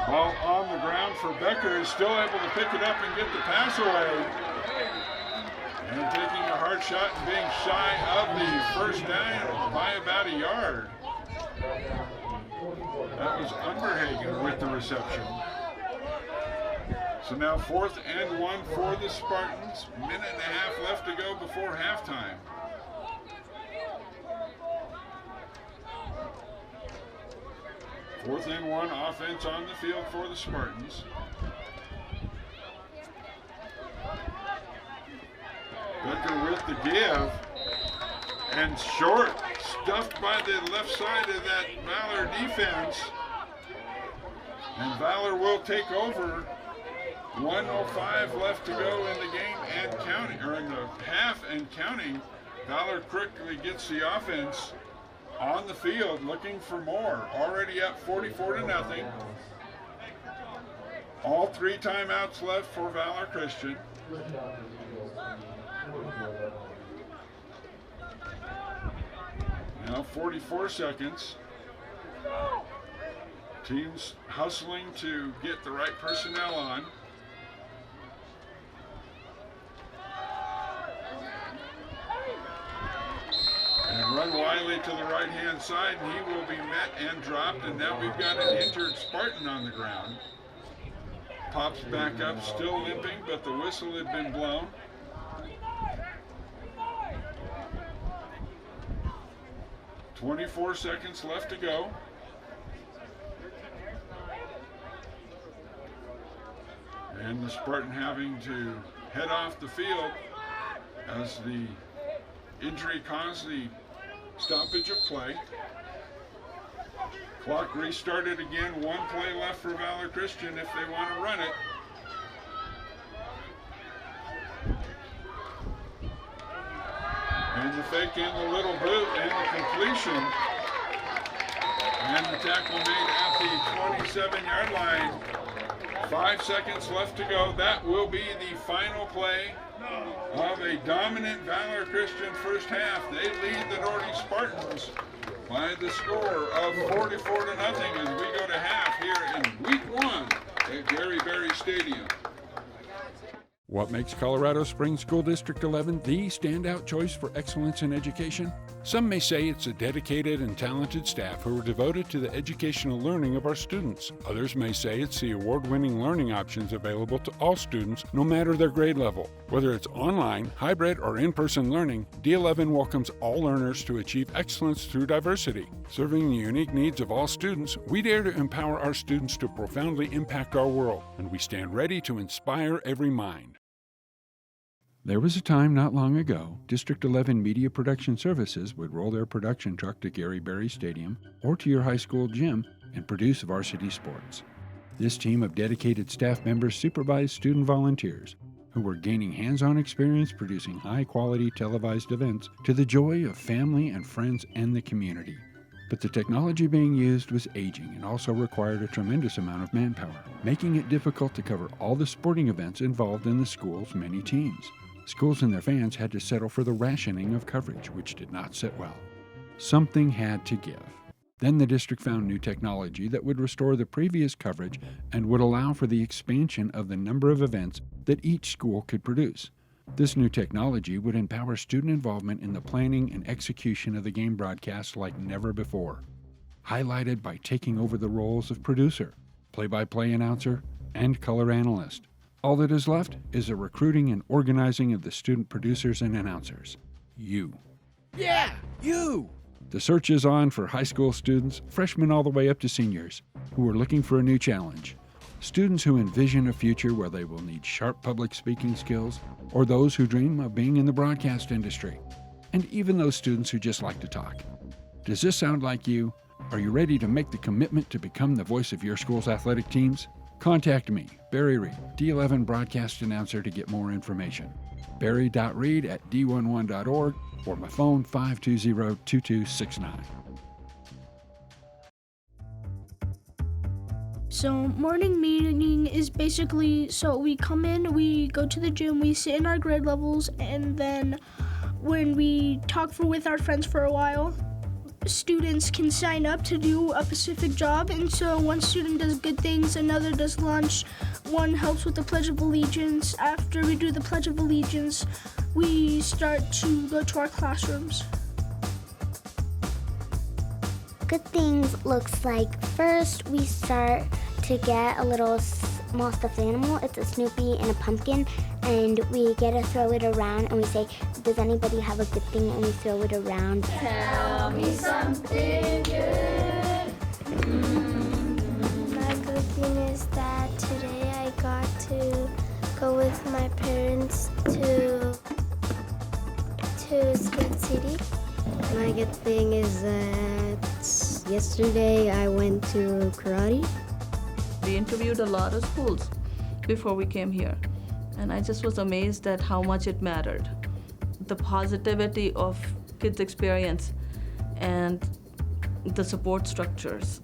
[SPEAKER 2] Ball on the ground for Becker, is still able to pick it up and get the pass away. And taking a hard shot and being shy of the first down by about a yard. That was Underhagen with the reception. So now 4th and 1 for the Spartans. 1.5 minutes left to go before halftime. Fourth and 1, offense on the field for the Spartans. Becker with the give, and short, stuffed by the left side of that Valor defense. And Valor will take over. 1:05 left to go in the game and counting, or in the half and counting. Valor quickly gets the offense on the field, looking for more. Already up 44-0. All 3 timeouts left for Valor Christian. Now 44 seconds. Teams hustling to get the right personnel on. And run Wiley to the right-hand side, and he will be met and dropped, and now we've got an injured Spartan on the ground. Pops back up, still limping, but the whistle had been blown. "24 seconds left to go. And the Spartan having to head off the field as the injury caused the stoppage of play. Clock restarted again. 1 play left for Valor Christian if they want to run it. And the fake and the little boot and the completion. And the tackle made at the 27-yard line. 5 seconds left to go. That will be the final play of a dominant Valor Christian first half. They lead the Doherty Spartans by the score of 44-0 as we go to half here in week 1 at Gary Berry Stadium.
[SPEAKER 4] What makes Colorado Springs School District 11 the standout choice for excellence in education? Some may say it's a dedicated and talented staff who are devoted to the educational learning of our students. Others may say it's the award-winning learning options available to all students, no matter their grade level. Whether it's online, hybrid, or in-person learning, D11 welcomes all learners to achieve excellence through diversity. Serving the unique needs of all students, we dare to empower our students to profoundly impact our world, and we stand ready to inspire every mind. There was a time not long ago, District 11 Media Production Services would roll their production truck to Gary Berry Stadium or to your high school gym and produce varsity sports. This team of dedicated staff members supervised student volunteers who were gaining hands-on experience producing high-quality televised events to the joy of family and friends and the community. But the technology being used was aging and also required a tremendous amount of manpower, making it difficult to cover all the sporting events involved in the school's many teams. Schools and their fans had to settle for the rationing of coverage, which did not sit well. Something had to give. Then the district found new technology that would restore the previous coverage and would allow for the expansion of the number of events that each school could produce. This new technology would empower student involvement in the planning and execution of the game broadcast like never before, highlighted by taking over the roles of producer, play-by-play announcer, and color analyst. All that is left is the recruiting and organizing of the student producers and announcers. You.
[SPEAKER 5] Yeah, you!
[SPEAKER 4] The search is on for high school students, freshmen all the way up to seniors, who are looking for a new challenge. Students who envision a future where they will need sharp public speaking skills, or those who dream of being in the broadcast industry, and even those students who just like to talk. Does this sound like you? Are you ready to make the commitment to become the voice of your school's athletic teams? Contact me, Barry Reed, D11 broadcast announcer, to get more information. barry.reed@d11.org or my phone 520-2269.
[SPEAKER 6] So morning meeting is basically, so we come in, we go to the gym, we sit in our grade levels, and then when we talk with our friends for a while, students can sign up to do a specific job. And so one student does good things, another does lunch, one helps with the Pledge of Allegiance. After we do the Pledge of Allegiance, we start to go to our classrooms.
[SPEAKER 7] Good things looks like, first we start to get a little small stuffed animal. It's a Snoopy and a pumpkin, and we get to throw it around and we say, does anybody have a good thing? And we throw it around.
[SPEAKER 8] Tell me something good.
[SPEAKER 9] My good thing is that today I got to go with my parents to Split City.
[SPEAKER 10] My good thing is that yesterday I went to karate.
[SPEAKER 11] We interviewed a lot of schools before we came here, and I just was amazed at how much it mattered. The positivity of kids' experience and the support structures,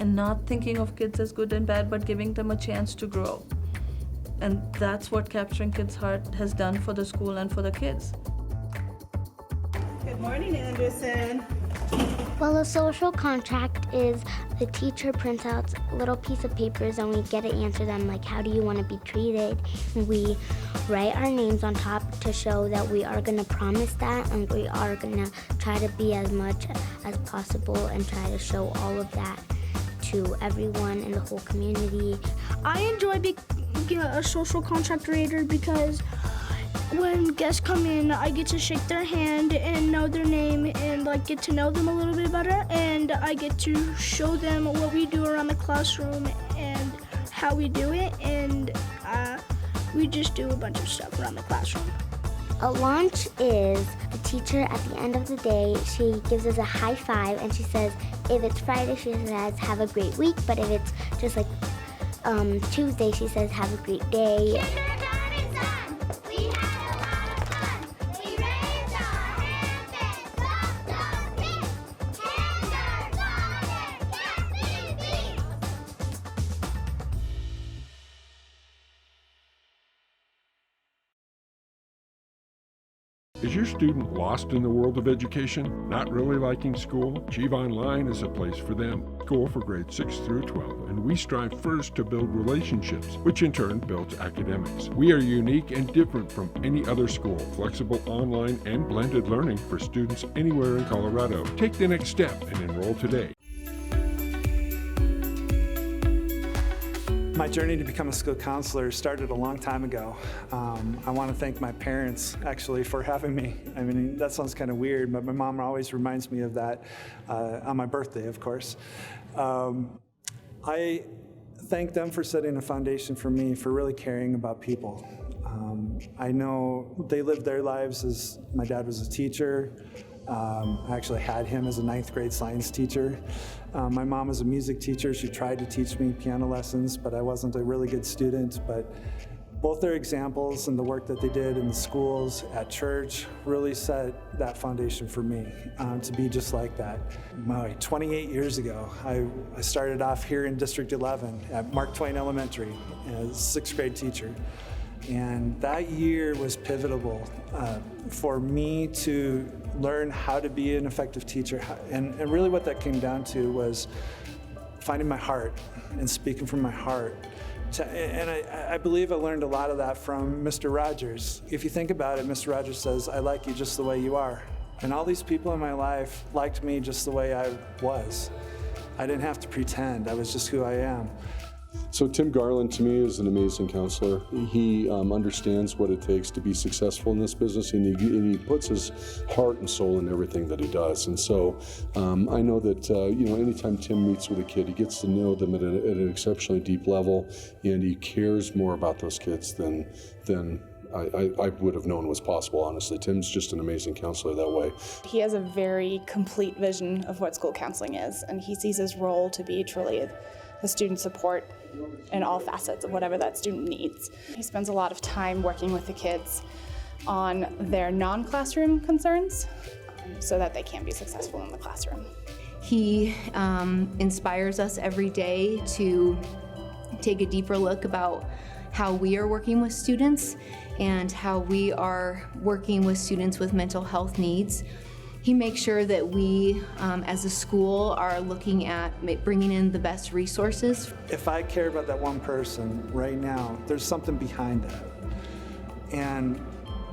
[SPEAKER 11] and not thinking of kids as good and bad, but giving them a chance to grow. And that's what Capturing Kids' Heart has done for the school and for the kids.
[SPEAKER 12] Good morning, Anderson.
[SPEAKER 7] Well, a social contract is the teacher prints out a little piece of papers and we get to answer them, like, how do you want to be treated? And we write our names on top to show that we are going to promise that, and we are going to try to be as much as possible and try to show all of that to everyone in the whole community.
[SPEAKER 6] I enjoy being a social contract reader because when guests come in, I get to shake their hand and know their name and get to know them a little bit better, and I get to show them what we do around the classroom and how we do it, and we just do a bunch of stuff around the classroom.
[SPEAKER 7] A launch is the teacher at the end of the day, she gives us a high five and she says, if it's Friday, she says, have a great week, but if it's just Tuesday, she says, have a great day.
[SPEAKER 4] Is your student lost in the world of education, not really liking school? Achieve Online is a place for them. School for grades 6 through 12, and we strive first to build relationships, which in turn builds academics. We are unique and different from any other school. Flexible online and blended learning for students anywhere in Colorado. Take the next step and enroll today.
[SPEAKER 12] My journey to become a school counselor started a long time ago. I want to thank my parents, actually, for having me. I mean, that sounds kind of weird, but my mom always reminds me of that on my birthday, of course. I thank them for setting a foundation for me, for really caring about people. I know they lived their lives as my dad was a teacher. I actually had him as a 9th grade science teacher. My mom was a music teacher. She tried to teach me piano lessons, but I wasn't a really good student. But both their examples and the work that they did in the schools, at church, really set that foundation for me to be just like that. 28 years ago, I started off here in District 11 at Mark Twain Elementary as a 6th grade teacher. And that year was pivotal for me to learn how to be an effective teacher. And really what that came down to was finding my heart and speaking from my heart. And I believe I learned a lot of that from Mr. Rogers. If you think about it, Mr. Rogers says, "I like you just the way you are." And all these people in my life liked me just the way I was. I didn't have to pretend. I was just who I am.
[SPEAKER 13] So Tim Garland, to me, is an amazing counselor. He understands what it takes to be successful in this business, and he puts his heart and soul in everything that he does. And so I know that anytime Tim meets with a kid, he gets to know them at an exceptionally deep level, and he cares more about those kids than I would have known was possible, honestly. Tim's just an amazing counselor that way.
[SPEAKER 14] He has a very complete vision of what school counseling is, and he sees his role to be truly the student support in all facets of whatever that student needs. He spends a lot of time working with the kids on their non-classroom concerns so that they can be successful in the classroom.
[SPEAKER 15] He inspires us every day to take a deeper look about how we are working with students and how we are working with students with mental health needs. He makes sure that we, as a school, are looking at bringing in the best resources.
[SPEAKER 12] If I care about that one person right now, there's something behind that. And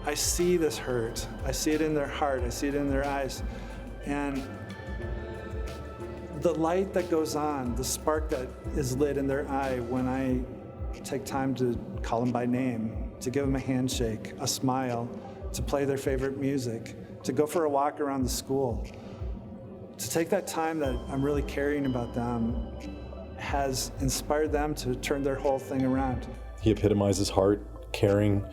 [SPEAKER 12] I see this hurt. I see it in their heart. I see it in their eyes. And the light that goes on, the spark that is lit in their eye when I take time to call them by name, to give them a handshake, a smile, to play their favorite music, to go for a walk around the school, to take that time that I'm really caring about them has inspired them to turn their whole thing around.
[SPEAKER 16] He epitomizes heart, caring,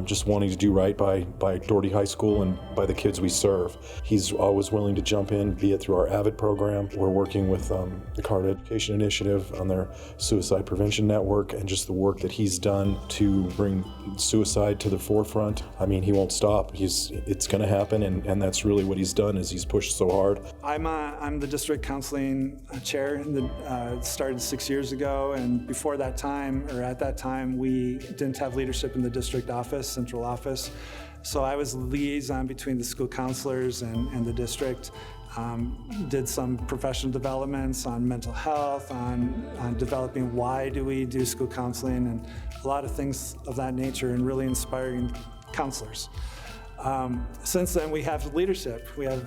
[SPEAKER 16] just wanting to do right by Doherty High School and by the kids we serve. He's always willing to jump in, be it through our AVID program. We're working with the Card Education Initiative on their suicide prevention network, and just the work that he's done to bring suicide to the forefront. I mean, he won't stop. It's going to happen, and that's really what he's done, is he's pushed so hard.
[SPEAKER 12] I'm the district counseling chair. It started 6 years ago, and before that time, or at that time, we didn't have leadership in the district office, central office. So I was liaison between the school counselors and the district. Did some professional developments on mental health, on developing why do we do school counseling, and a lot of things of that nature, and really inspiring counselors. Since then, we have leadership. We have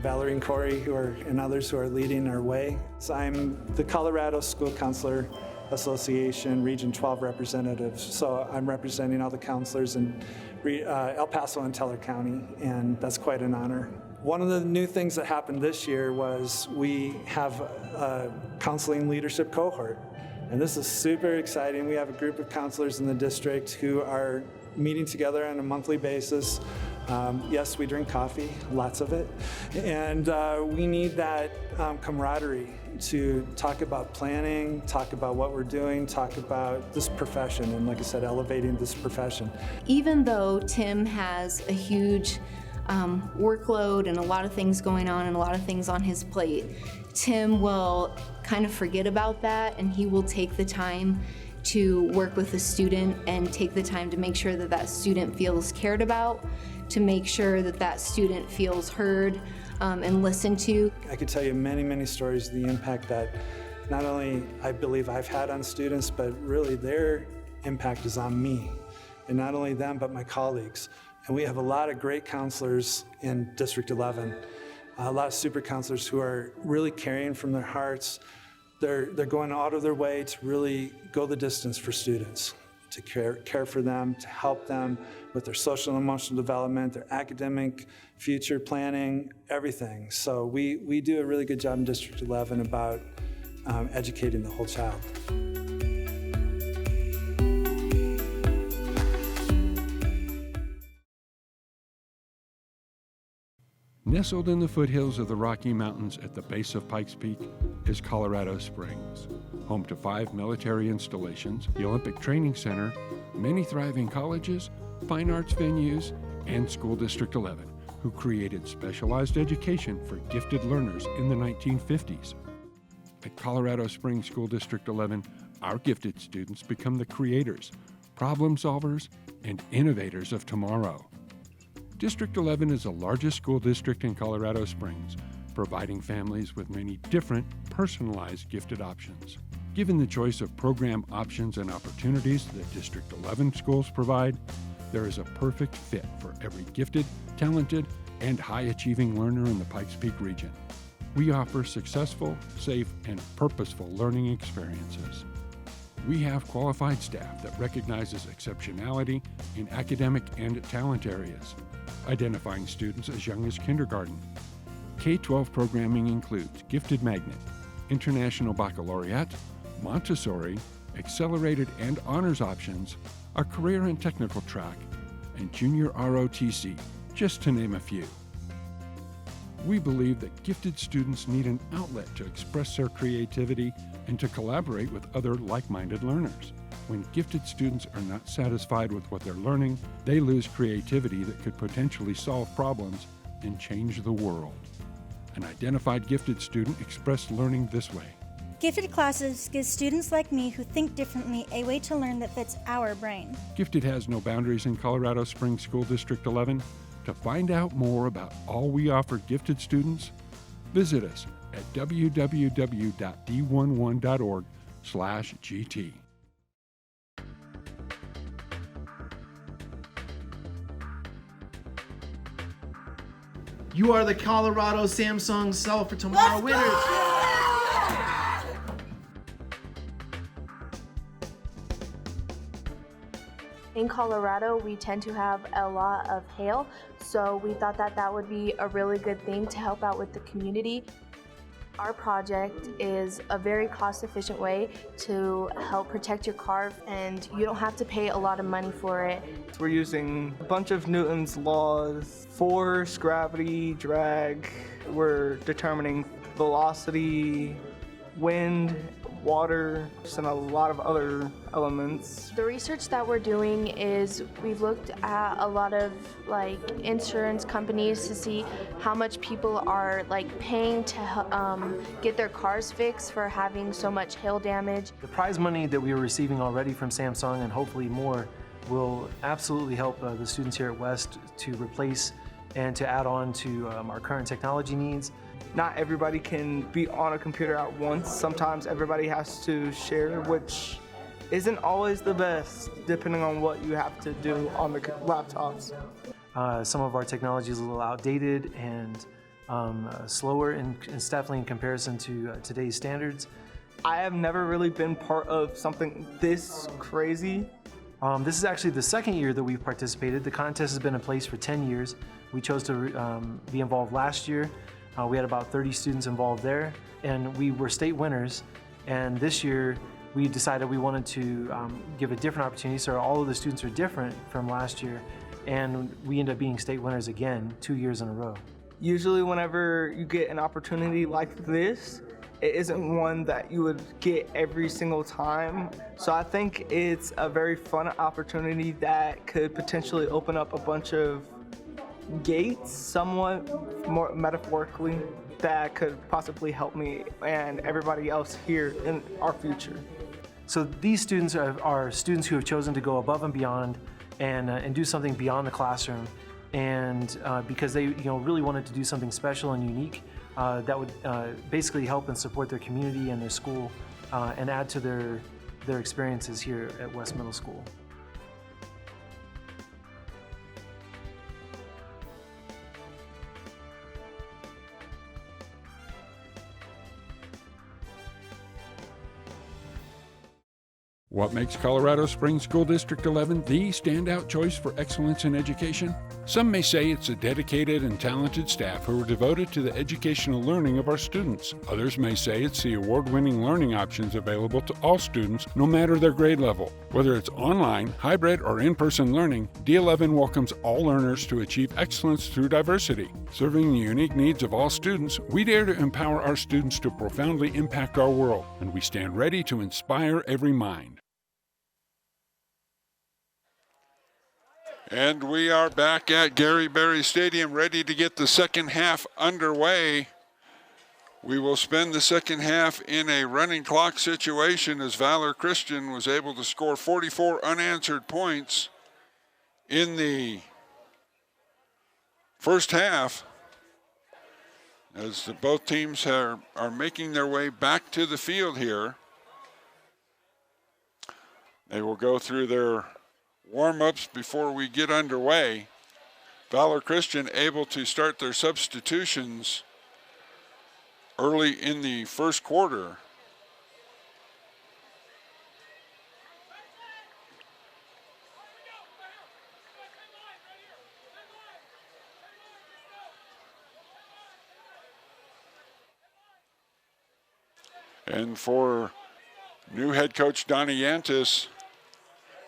[SPEAKER 12] Valor and Corey and others who are leading our way. So I'm the Colorado School Counselor Association Region 12 representative. So I'm representing all the counselors in El Paso and Teller County, and that's quite an honor. One of the new things that happened this year was we have a counseling leadership cohort, and this is super exciting. We have a group of counselors in the district who are meeting together on a monthly basis. Yes, we drink coffee, lots of it, and we need that camaraderie to talk about planning, talk about what we're doing, talk about this profession, and like I said, elevating this profession.
[SPEAKER 15] Even though Tim has a huge workload and a lot of things going on and a lot of things on his plate, Tim will kind of forget about that, and he will take the time to work with a student and take the time to make sure that that student feels cared about, to make sure that that student feels heard and listened to.
[SPEAKER 12] I could tell you many, many stories of the impact that not only I believe I've had on students, but really their impact is on me. And not only them, but my colleagues. And we have a lot of great counselors in District 11, a lot of super counselors who are really caring from their hearts. They're going out of their way to really go the distance for students, to care for them, to help them with their social and emotional development, their academic future planning, everything. So we do a really good job in District 11 about educating the whole child.
[SPEAKER 4] Nestled in the foothills of the Rocky Mountains at the base of Pikes Peak is Colorado Springs, home to 5 military installations, the Olympic Training Center, many thriving colleges, fine arts venues, and School District 11, who created specialized education for gifted learners in the 1950s. At Colorado Springs School District 11, our gifted students become the creators, problem solvers, and innovators of tomorrow. District 11 is the largest school district in Colorado Springs, providing families with many different, personalized gifted options. Given the choice of program options and opportunities that District 11 schools provide, there is a perfect fit for every gifted, talented, and high-achieving learner in the Pikes Peak region. We offer successful, safe, and purposeful learning experiences. We have qualified staff that recognizes exceptionality in academic and talent areas, identifying students as young as kindergarten. K-12 programming includes Gifted Magnet, International Baccalaureate, Montessori, Accelerated and Honors options, a career and technical track, and Junior ROTC, just to name a few. We believe that gifted students need an outlet to express their creativity and to collaborate with other like-minded learners. When gifted students are not satisfied with what they're learning, they lose creativity that could potentially solve problems and change the world. An identified gifted student expressed learning this way.
[SPEAKER 17] Gifted classes give students like me who think differently a way to learn that fits our brain.
[SPEAKER 4] Gifted has no boundaries in Colorado Springs School District 11. To find out more about all we offer gifted students, visit us at www.d11.org/GT.
[SPEAKER 18] You are the Colorado Samsung Sell for Tomorrow winners.
[SPEAKER 19] In Colorado, we tend to have a lot of hail, so we thought that that would be a really good thing to help out with the community. Our project is a very cost-efficient way to help protect your car, and you don't have to pay a lot of money for it.
[SPEAKER 20] We're using a bunch of Newton's laws: force, gravity, drag. We're determining velocity, wind, water, and a lot of other elements.
[SPEAKER 19] The research that we're doing is we've looked at a lot of insurance companies to see how much people are paying to get their cars fixed for having so much hail damage.
[SPEAKER 21] The prize money that we are receiving already from Samsung, and hopefully more, will absolutely help the students here at West to replace and to add on to our current technology needs.
[SPEAKER 20] Not everybody can be on a computer at once. Sometimes everybody has to share, which isn't always the best, depending on what you have to do on the laptops.
[SPEAKER 21] Some of our technology is a little outdated and slower, and definitely in comparison to today's standards.
[SPEAKER 20] I have never really been part of something this crazy.
[SPEAKER 21] This is actually the second year that we've participated. The contest has been in place for 10 years. We chose to be involved last year. We had about 30 students involved there, and we were state winners. And this year, we decided we wanted to give a different opportunity, so all of the students are different from last year, and we ended up being state winners again 2 years in a row.
[SPEAKER 20] Usually whenever you get an opportunity like this, it isn't one that you would get every single time. So I think it's a very fun opportunity that could potentially open up a bunch of gates, somewhat more metaphorically, that could possibly help me and everybody else here in our future.
[SPEAKER 21] So these students are students who have chosen to go above and beyond and do something beyond the classroom. And because they really wanted to do something special and unique that would basically help and support their community and their school and add to their experiences here at West Middle School.
[SPEAKER 4] What makes Colorado Springs School District 11 the standout choice for excellence in education? Some may say it's a dedicated and talented staff who are devoted to the educational learning of our students. Others may say it's the award-winning learning options available to all students, no matter their grade level. Whether it's online, hybrid, or in-person learning, D11 welcomes all learners to achieve excellence through diversity. Serving the unique needs of all students, we dare to empower our students to profoundly impact our world, and we stand ready to inspire every mind.
[SPEAKER 2] And we are back at Gary Berry Stadium, ready to get the second half underway. We will spend the second half in a running clock situation as Valor Christian was able to score 44 unanswered points in the first half, as both teams are making their way back to the field here. They will go through their warm-ups before we get underway. Valor Christian able to start their substitutions early in the first quarter. And for new head coach Donnie Yantis,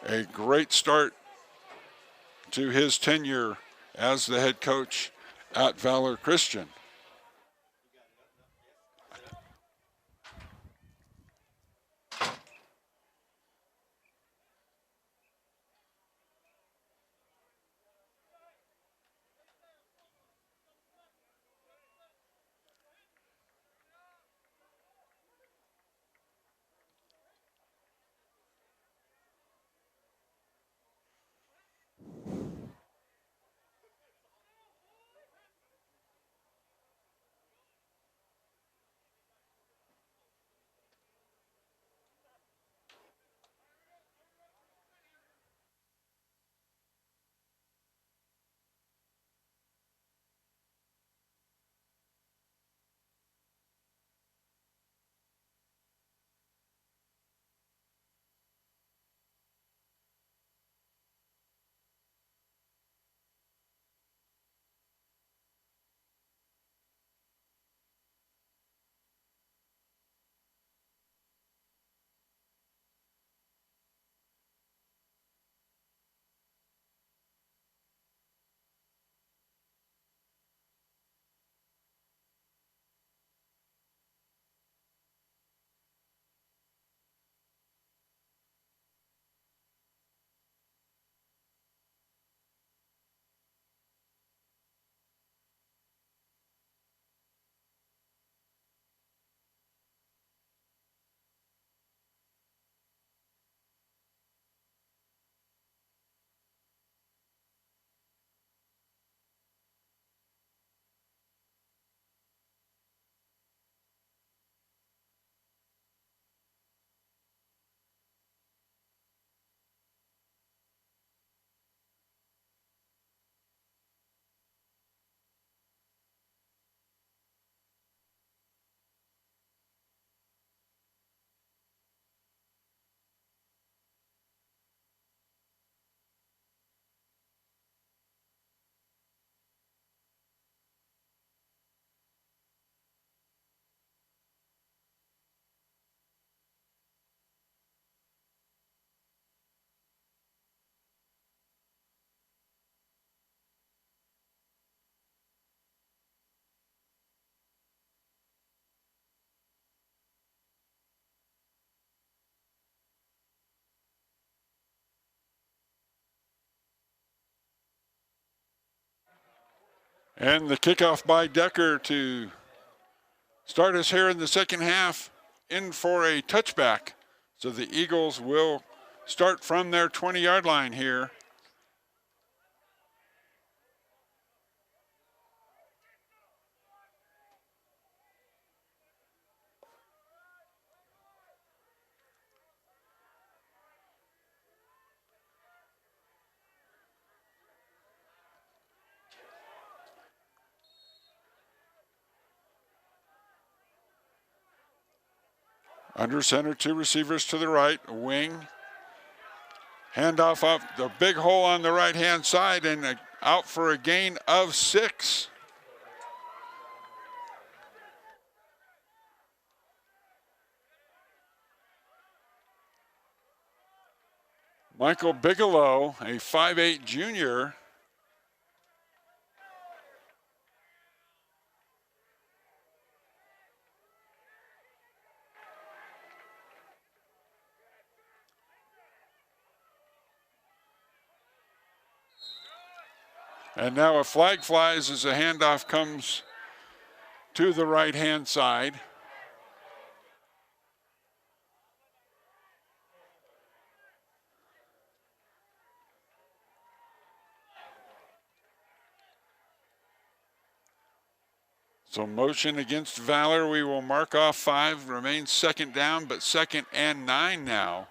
[SPEAKER 2] a great start to his tenure as the head coach at Valor Christian. And the kickoff by Decker to start us here in the second half, in for a touchback. So the Eagles will start from their 20-yard line here. Under center, two receivers to the right, a wing. Handoff up the big hole on the right-hand side and out for a gain of 6. Michael Bigelow, a 5'8" junior. And now a flag flies as a handoff comes to the right-hand side. So motion against Valor. We will mark off 5, remains second down, but 2nd and 9 now.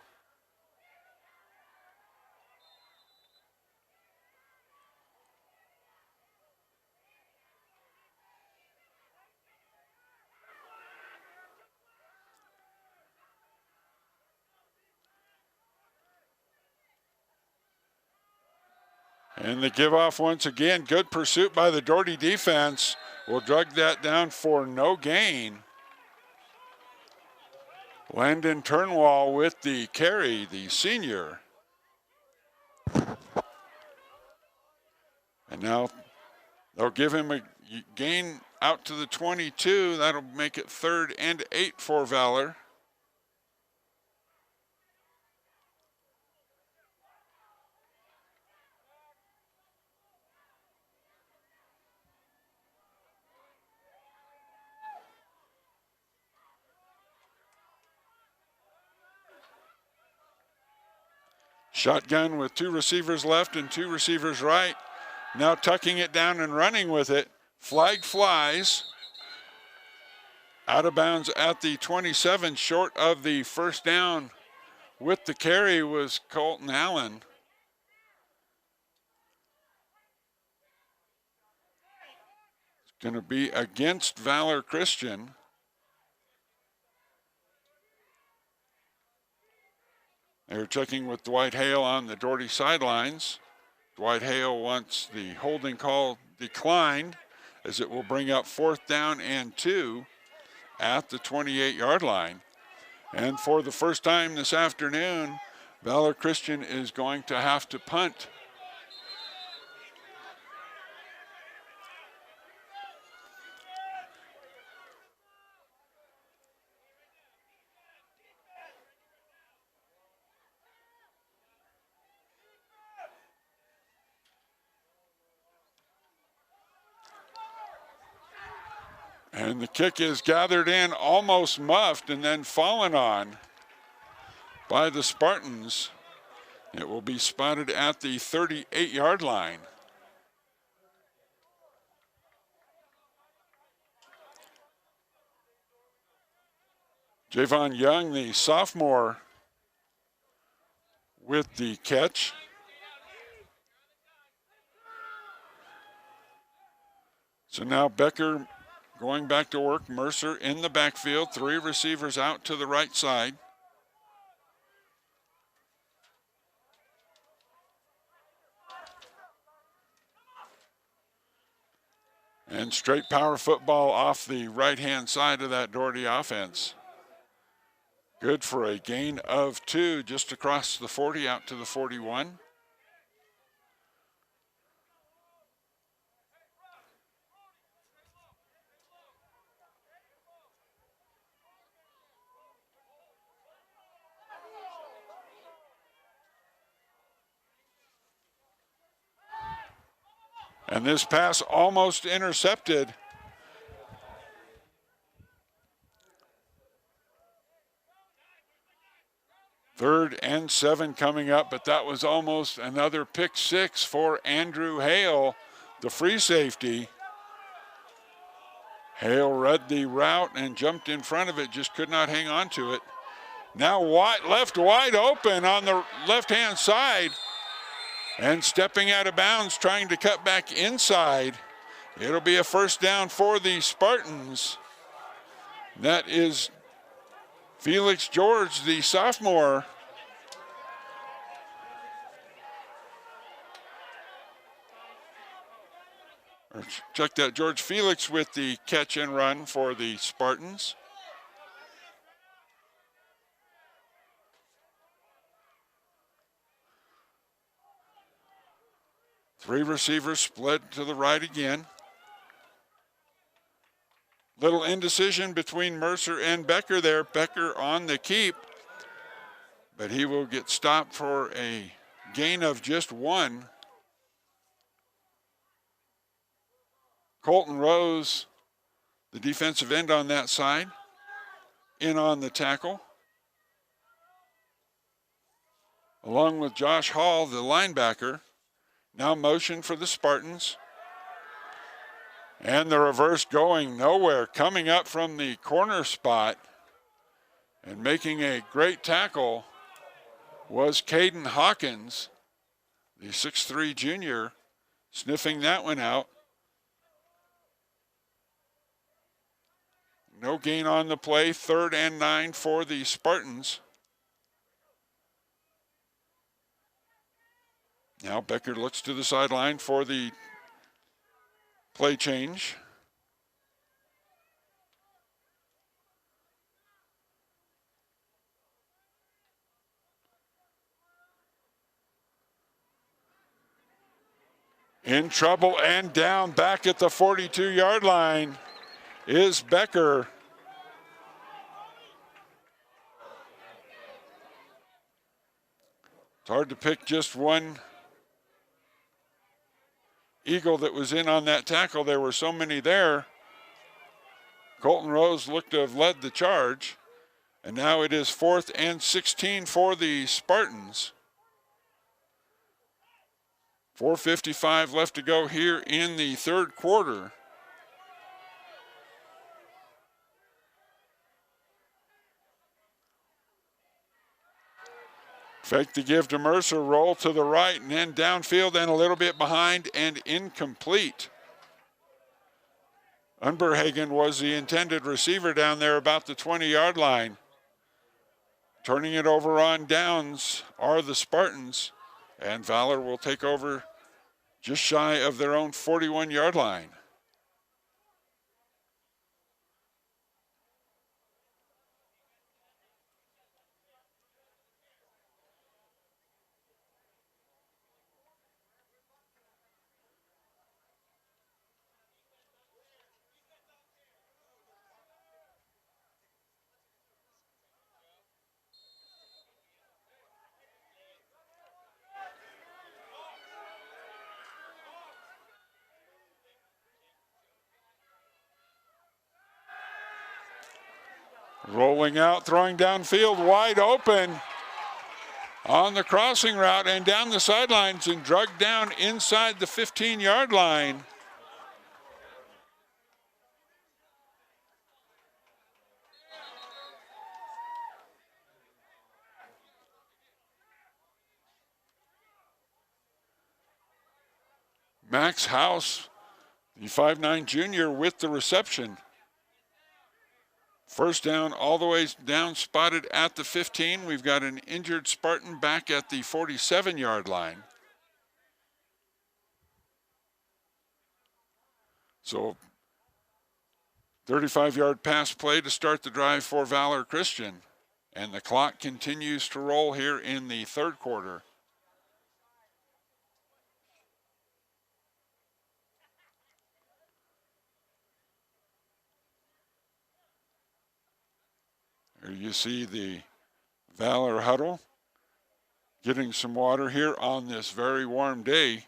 [SPEAKER 2] And the give off once again. Good pursuit by the Doherty defense. Will drag that down for no gain. Landon Turnwall with the carry, the senior. And now they'll give him a gain out to the 22. That'll make it 3rd and 8 for Valor. Shotgun with 2 receivers left and 2 receivers right. Now tucking it down and running with it. Flag flies. Out of bounds at the 27, short of the first down. With the carry was Colton Allen. It's going to be against Valor Christian. They're checking with Dwight Hale on the Doherty sidelines. Dwight Hale wants the holding call declined, as it will bring up 4th down and 2 at the 28-yard line. And for the first time this afternoon, Valor Christian is going to have to punt. And the kick is gathered in, almost muffed, and then fallen on by the Spartans. It will be spotted at the 38-yard line. Javon Young, the sophomore, with the catch. So now Becker going back to work. Mercer in the backfield. 3 receivers out to the right side. And straight power football off the right-hand side of that Doherty offense. Good for a gain of 2 just across the 40 out to the 41. And this pass almost intercepted. 3rd and 7 coming up, but that was almost another pick six for Andrew Hale, the free safety. Hale read the route and jumped in front of it, just could not hang on to it. Now left wide open on the left-hand side, and stepping out of bounds, trying to cut back inside. It'll be a first down for the Spartans. That is Felix George, the sophomore. Or check that, George Felix with the catch and run for the Spartans. Three receivers split to the right again. Little indecision between Mercer and Becker there. Becker on the keep, but he will get stopped for a gain of just 1. Colton Rose, the defensive end on that side, in on the tackle. Along with Josh Hall, the linebacker. Now motion for the Spartans. And the reverse going nowhere, coming up from the corner spot and making a great tackle was Caden Hawkins, the 6'3" junior, sniffing that one out. No gain on the play, 3rd and 9 for the Spartans. Now Becker looks to the sideline for the play change. In trouble and down back at the 42-yard line is Becker. It's hard to pick just one Eagle that was in on that tackle. There were so many there. Colton Rose looked to have led the charge. And now it is 4th and 16 for the Spartans. 4:55 left to go here in the 3rd quarter. Fake the give to Mercer, roll to the right, and then downfield and a little bit behind and incomplete. Unberhagen was the intended receiver down there about the 20-yard line. Turning it over on downs are the Spartans, and Valor will take over just shy of their own 41-yard line. Rolling out, throwing downfield, wide open on the crossing route and down the sidelines and drugged down inside the 15-yard line. Max House, the 5'9" junior, with the reception. First down, all the way down, spotted at the 15. We've got an injured Spartan back at the 47-yard line. So 35-yard pass play to start the drive for Valor Christian. And the clock continues to roll here in the 3rd quarter. Here you see the Valor huddle getting some water here on this very warm day.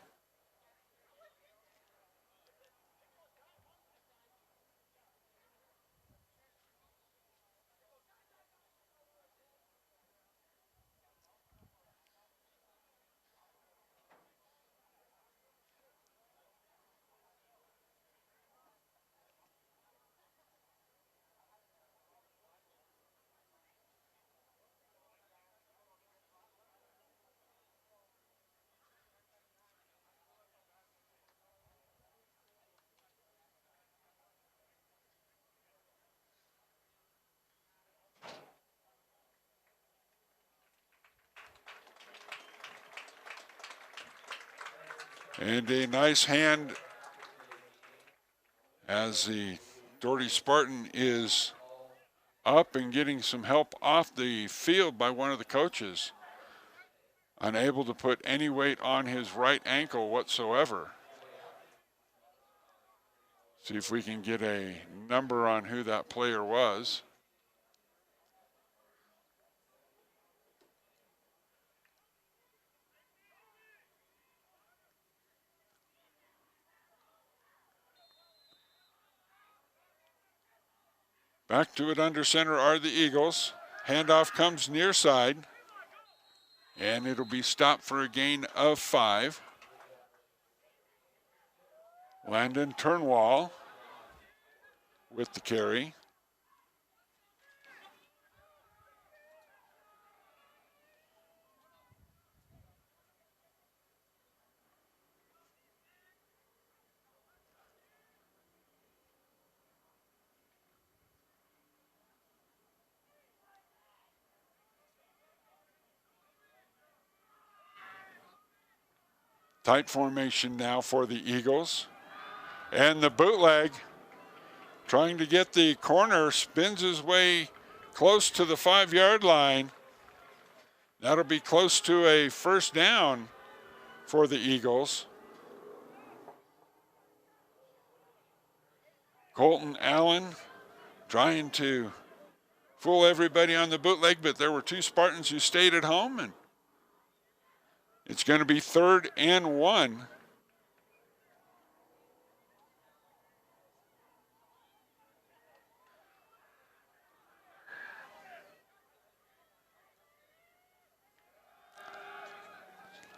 [SPEAKER 2] And a nice hand as the Doherty Spartan is up and getting some help off the field by one of the coaches. Unable to put any weight on his right ankle whatsoever. See if we can get a number on who that player was. Back to it under center are the Eagles. Handoff comes near side. And it'll be stopped for a gain of 5. Landon Turnwall with the carry. Tight formation now for the Eagles. And the bootleg, trying to get the corner, spins his way close to the 5-yard line. That'll be close to a first down for the Eagles. Colton Allen trying to fool everybody on the bootleg, but there were 2 Spartans who stayed at home, and it's going to be 3rd and 1.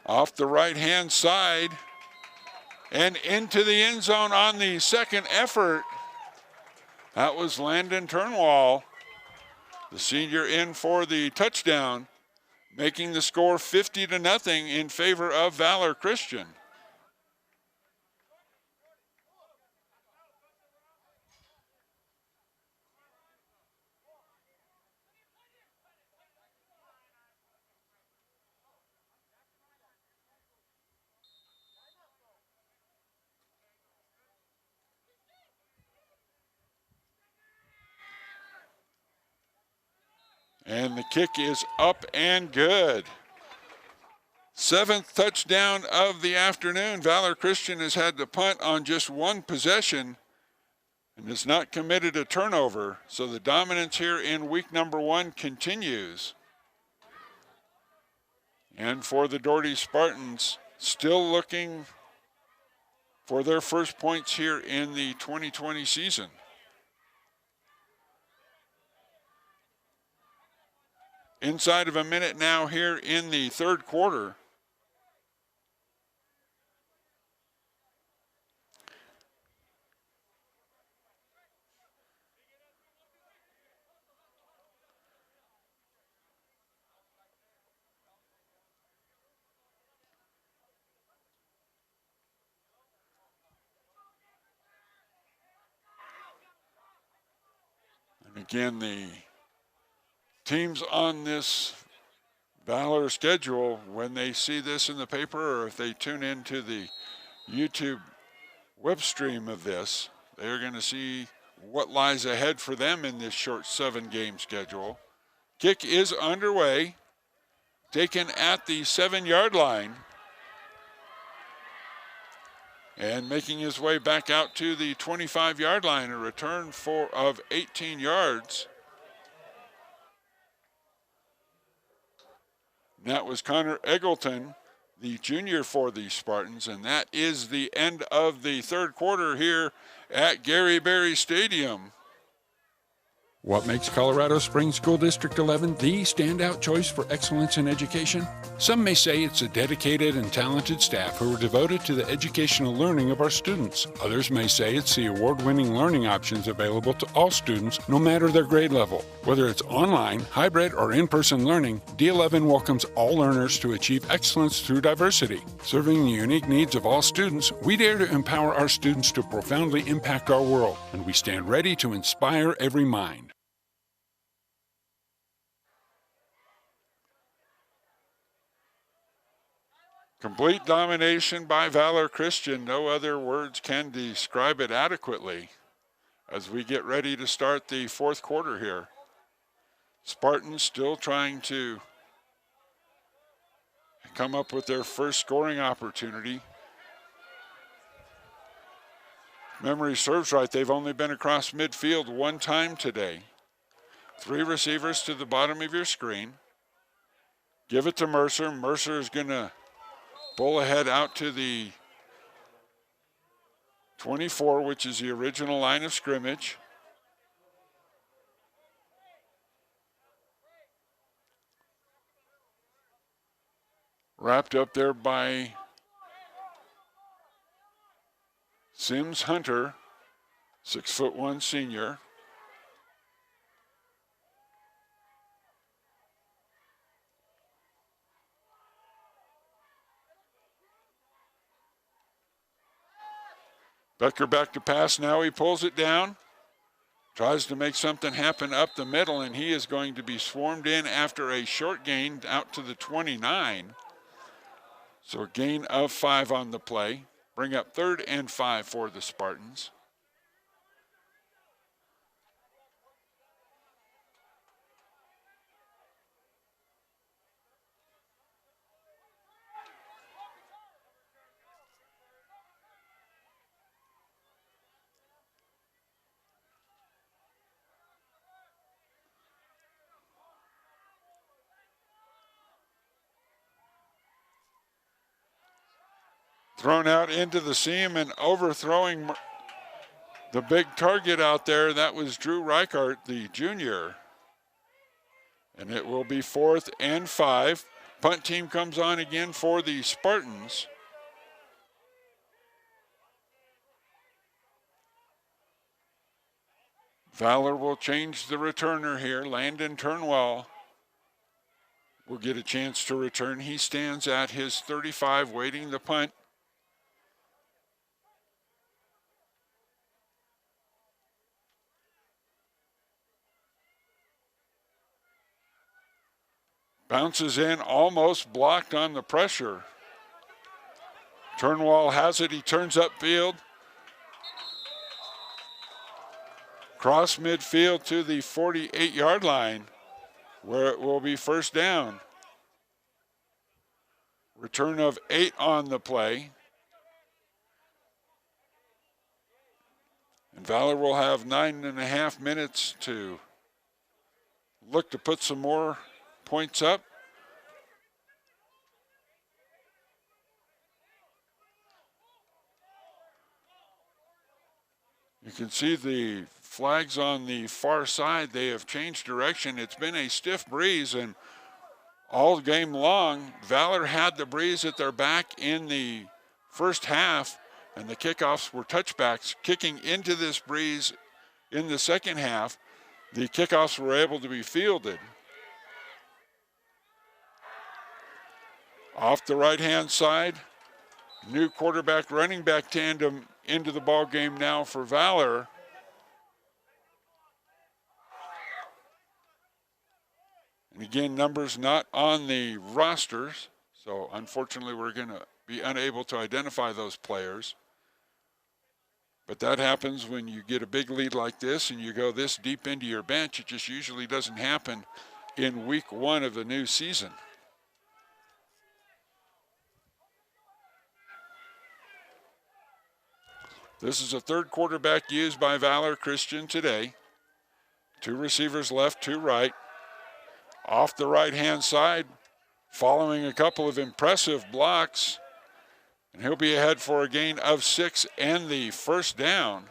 [SPEAKER 2] Off the right-hand side and into the end zone on the second effort. That was Landon Turnwall, the senior, in for the touchdown, making the score 50-0 in favor of Valor Christian. And the kick is up and good. 7th touchdown of the afternoon. Valor Christian has had to punt on just 1 possession and has not committed a turnover. So the dominance here in week number 1 continues. And for the Doherty Spartans, still looking for their first points here in the 2020 season. Inside of a minute now here in the 3rd quarter. And again, the teams on this Valor schedule, when they see this in the paper or if they tune into the YouTube web stream of this, they're going to see what lies ahead for them in this short 7-game schedule. Kick is underway, taken at the 7-yard line, and making his way back out to the 25-yard line, a return of 18 yards. That was Connor Eggleton, the junior for the Spartans, and that is the end of the 3rd quarter here at Gary Berry Stadium.
[SPEAKER 4] What makes Colorado Springs School District 11 the standout choice for excellence in education? Some may say it's a dedicated and talented staff who are devoted to the educational learning of our students. Others may say it's the award-winning learning options available to all students, no matter their grade level. Whether it's online, hybrid, or in-person learning, D11 welcomes all learners to achieve excellence through diversity. Serving the unique needs of all students, we dare to empower our students to profoundly impact our world, and we stand ready to inspire every mind.
[SPEAKER 2] Complete domination by Valor Christian. No other words can describe it adequately as we get ready to start the fourth quarter here. Spartans still trying to come up with their first scoring opportunity. Memory serves right, they've only been across midfield one time today. 3 receivers to the bottom of your screen. Give it to Mercer. Mercer is going to pull ahead out to the 24, which is the original line of scrimmage. Wrapped up there by Sims Hunter, 6'1" senior. Becker back to pass now. He pulls it down. Tries to make something happen up the middle, and he is going to be swarmed in after a short gain out to the 29. So a gain of 5 on the play. Bring up 3rd and 5 for the Spartans. Thrown out into the seam and overthrowing the big target out there. That was Drew Reichart, the junior. And it will be 4th and 5. Punt team comes on again for the Spartans. Valor will change the returner here. Landon Turnwell will get a chance to return. He stands at his 35 waiting the punt. Bounces in, almost blocked on the pressure. Turnwall has it, he turns upfield. Cross midfield to the 48-yard line, where it will be first down. Return of 8 on the play. And Valor will have 9.5 minutes to look to put some more points up. You can see the flags on the far side. They have changed direction. It's been a stiff breeze, and all game long, Valor had the breeze at their back in the first half, and the kickoffs were touchbacks. Kicking into this breeze in the second half, the kickoffs were able to be fielded. Off the right-hand side, new quarterback running back tandem into the ball game now for Valor. And again, numbers not on the rosters, so unfortunately we're going to be unable to identify those players. But that happens when you get a big lead like this and you go this deep into your bench. It just usually doesn't happen in week 1 of the new season. This is a third quarterback used by Valor Christian today. 2 receivers left, 2 right. Off the right-hand side, following a couple of impressive blocks. And he'll be ahead for a gain of 6 and the first down.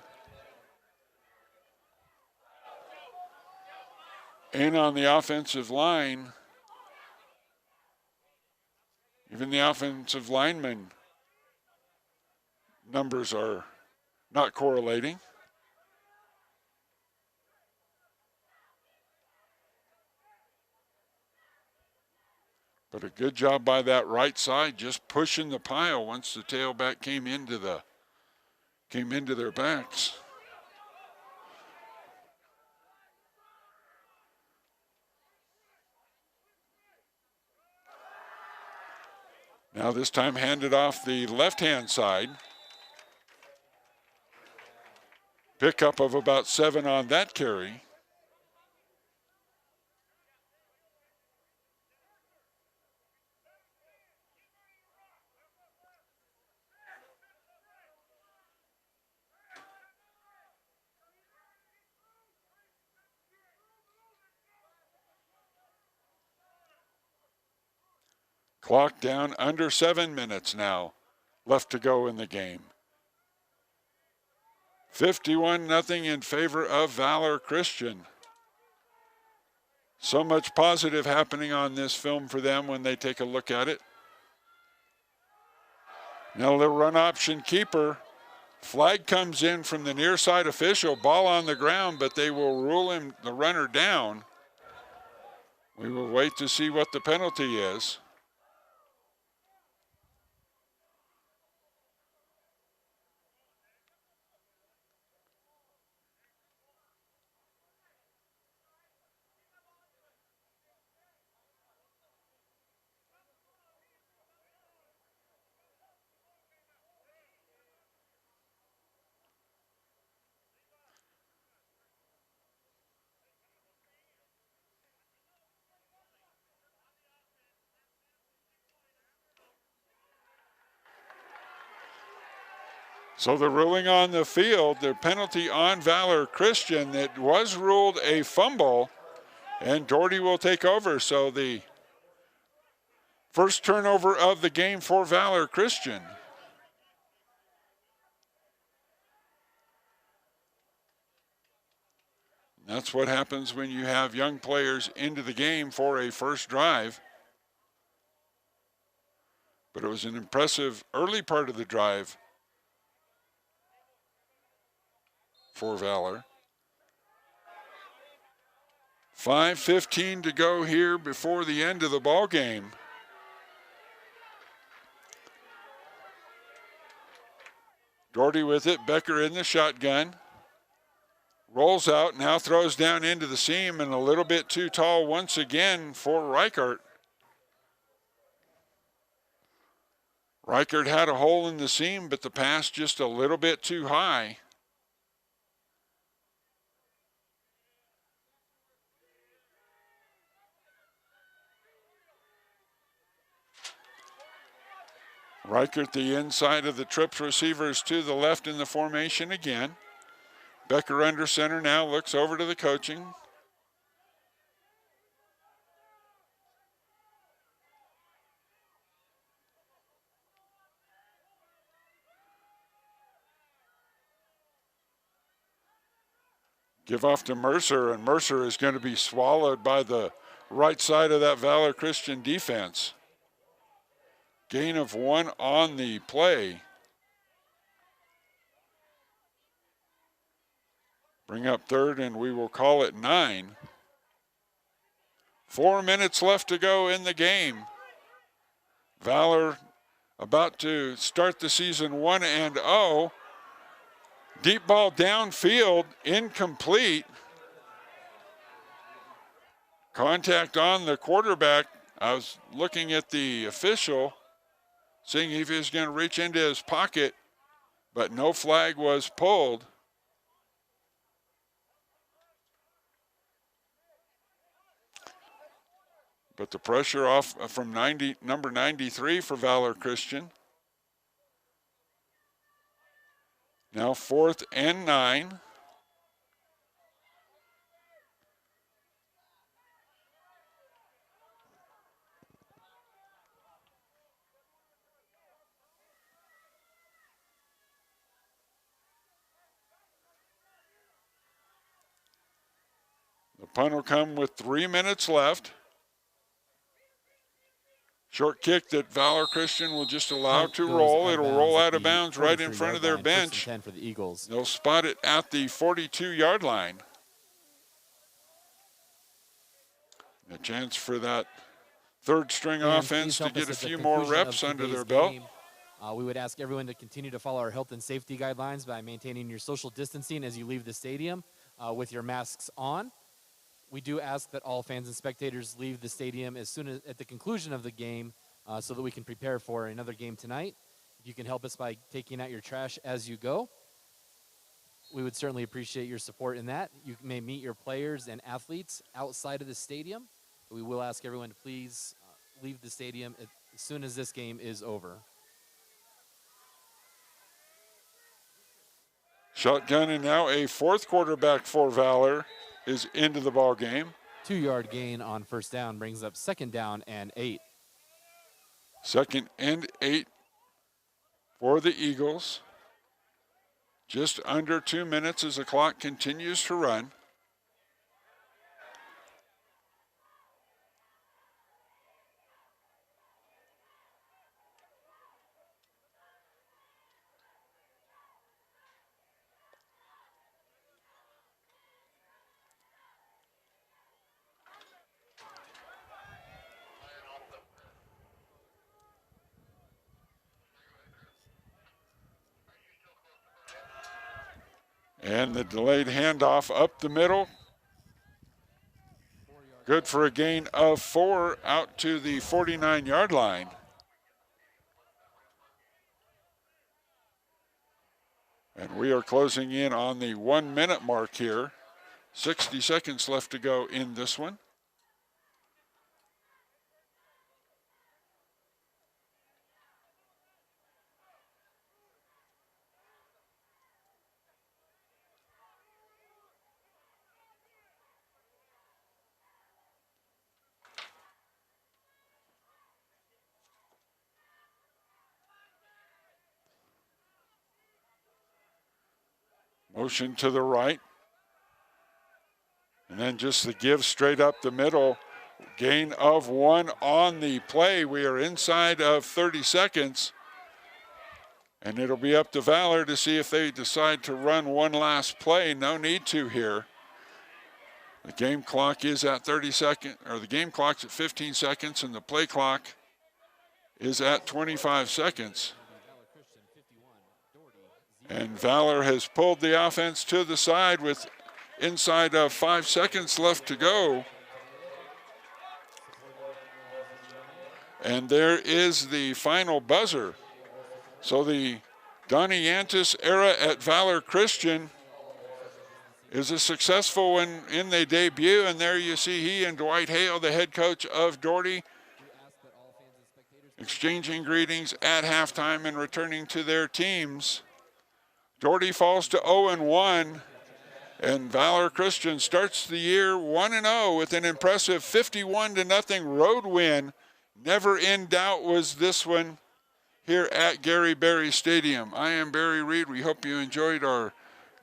[SPEAKER 2] In on the offensive line. Even the offensive lineman numbers are not correlating. But a good job by that right side, just pushing the pile once the tailback came into their backs. Now this time handed off the left-hand side. Pickup of about 7 on that carry. Clock down under 7 minutes now left to go in the game. 51-0 in favor of Valor Christian. So much positive happening on this film for them when they take a look at it. Now the run option keeper. Flag comes in from the near side official. Ball on the ground, but they will rule him, the runner, down. We will wait to see what the penalty is. So the ruling on the field, the penalty on Valor Christian, that was ruled a fumble, and Doherty will take over. So the first turnover of the game for Valor Christian. That's what happens when you have young players into the game for a first drive. But it was an impressive early part of the drive for Valor. 5:15 to go here before the end of the ball game. Doherty with it, Becker in the shotgun. Rolls out, now throws down into the seam and a little bit too tall once again for Reichert. Reichert had a hole in the seam, but the pass just a little bit too high. Reichert the inside of the trips receivers to the left in the formation again. Becker under center now, looks over to the coaching. Give off to Mercer, and Mercer is going to be swallowed by the right side of that Valor Christian defense. Gain of 1 on the play. Bring up third, and we will call it 9. 4 minutes left to go in the game. Valor about to start the season 1-0. Deep ball downfield, incomplete. Contact on the quarterback. I was looking at the official, seeing if he was going to reach into his pocket, but no flag was pulled. But the pressure off from number 93 for Valor Christian. Now 4th and 9. The punt will come with 3 minutes left. Short kick that Valor Christian will just allow to roll. It'll roll out of bounds right in front of their bench.
[SPEAKER 1] For the Eagles.
[SPEAKER 2] They'll spot it at the 42-yard line. A chance for that third string offense to get a few more reps under their belt.
[SPEAKER 1] We would ask everyone to continue to follow our health and safety guidelines by maintaining your social distancing as you leave the stadium with your masks on. We do ask that all fans and spectators leave the stadium as soon as at the conclusion of the game so that we can prepare for another game tonight. If you can help us by taking out your trash as you go, we would certainly appreciate your support in that. You may meet your players and athletes outside of the stadium. We will ask everyone to please leave the stadium as soon as this game is over.
[SPEAKER 2] Shotgun, and now a fourth quarterback for Valor is into the ball game.
[SPEAKER 1] 2-yard gain on first down brings up 2nd down and 8.
[SPEAKER 2] 2nd and 8 for the Eagles. Just under 2 minutes as the clock continues to run. And the delayed handoff up the middle. Good for a gain of 4 out to the 49-yard line. And we are closing in on the 1-minute mark here. 60 seconds left to go in this one. Motion to the right. And then just the give straight up the middle. Gain of 1 on the play. We are inside of 30 seconds. And it'll be up to Valor to see if they decide to run one last play. No need to here. The game clock is at 30 seconds, or the game clock's at 15 seconds, and the play clock is at 25 seconds. And Valor has pulled the offense to the side with inside of 5 seconds left to go. And there is the final buzzer. So the Donnie Yantis era at Valor Christian is a successful one in the debut. And there you see he and Dwight Hale, the head coach of Doherty, exchanging greetings at halftime and returning to their teams. Doherty falls to 0-1, and Valor Christian starts the year 1-0 with an impressive 51-0 road win. Never in doubt was this one here at Gary Berry Stadium. I am Barry Reed. We hope you enjoyed our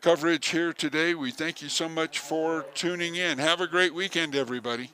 [SPEAKER 2] coverage here today. We thank you so much for tuning in. Have a great weekend, everybody.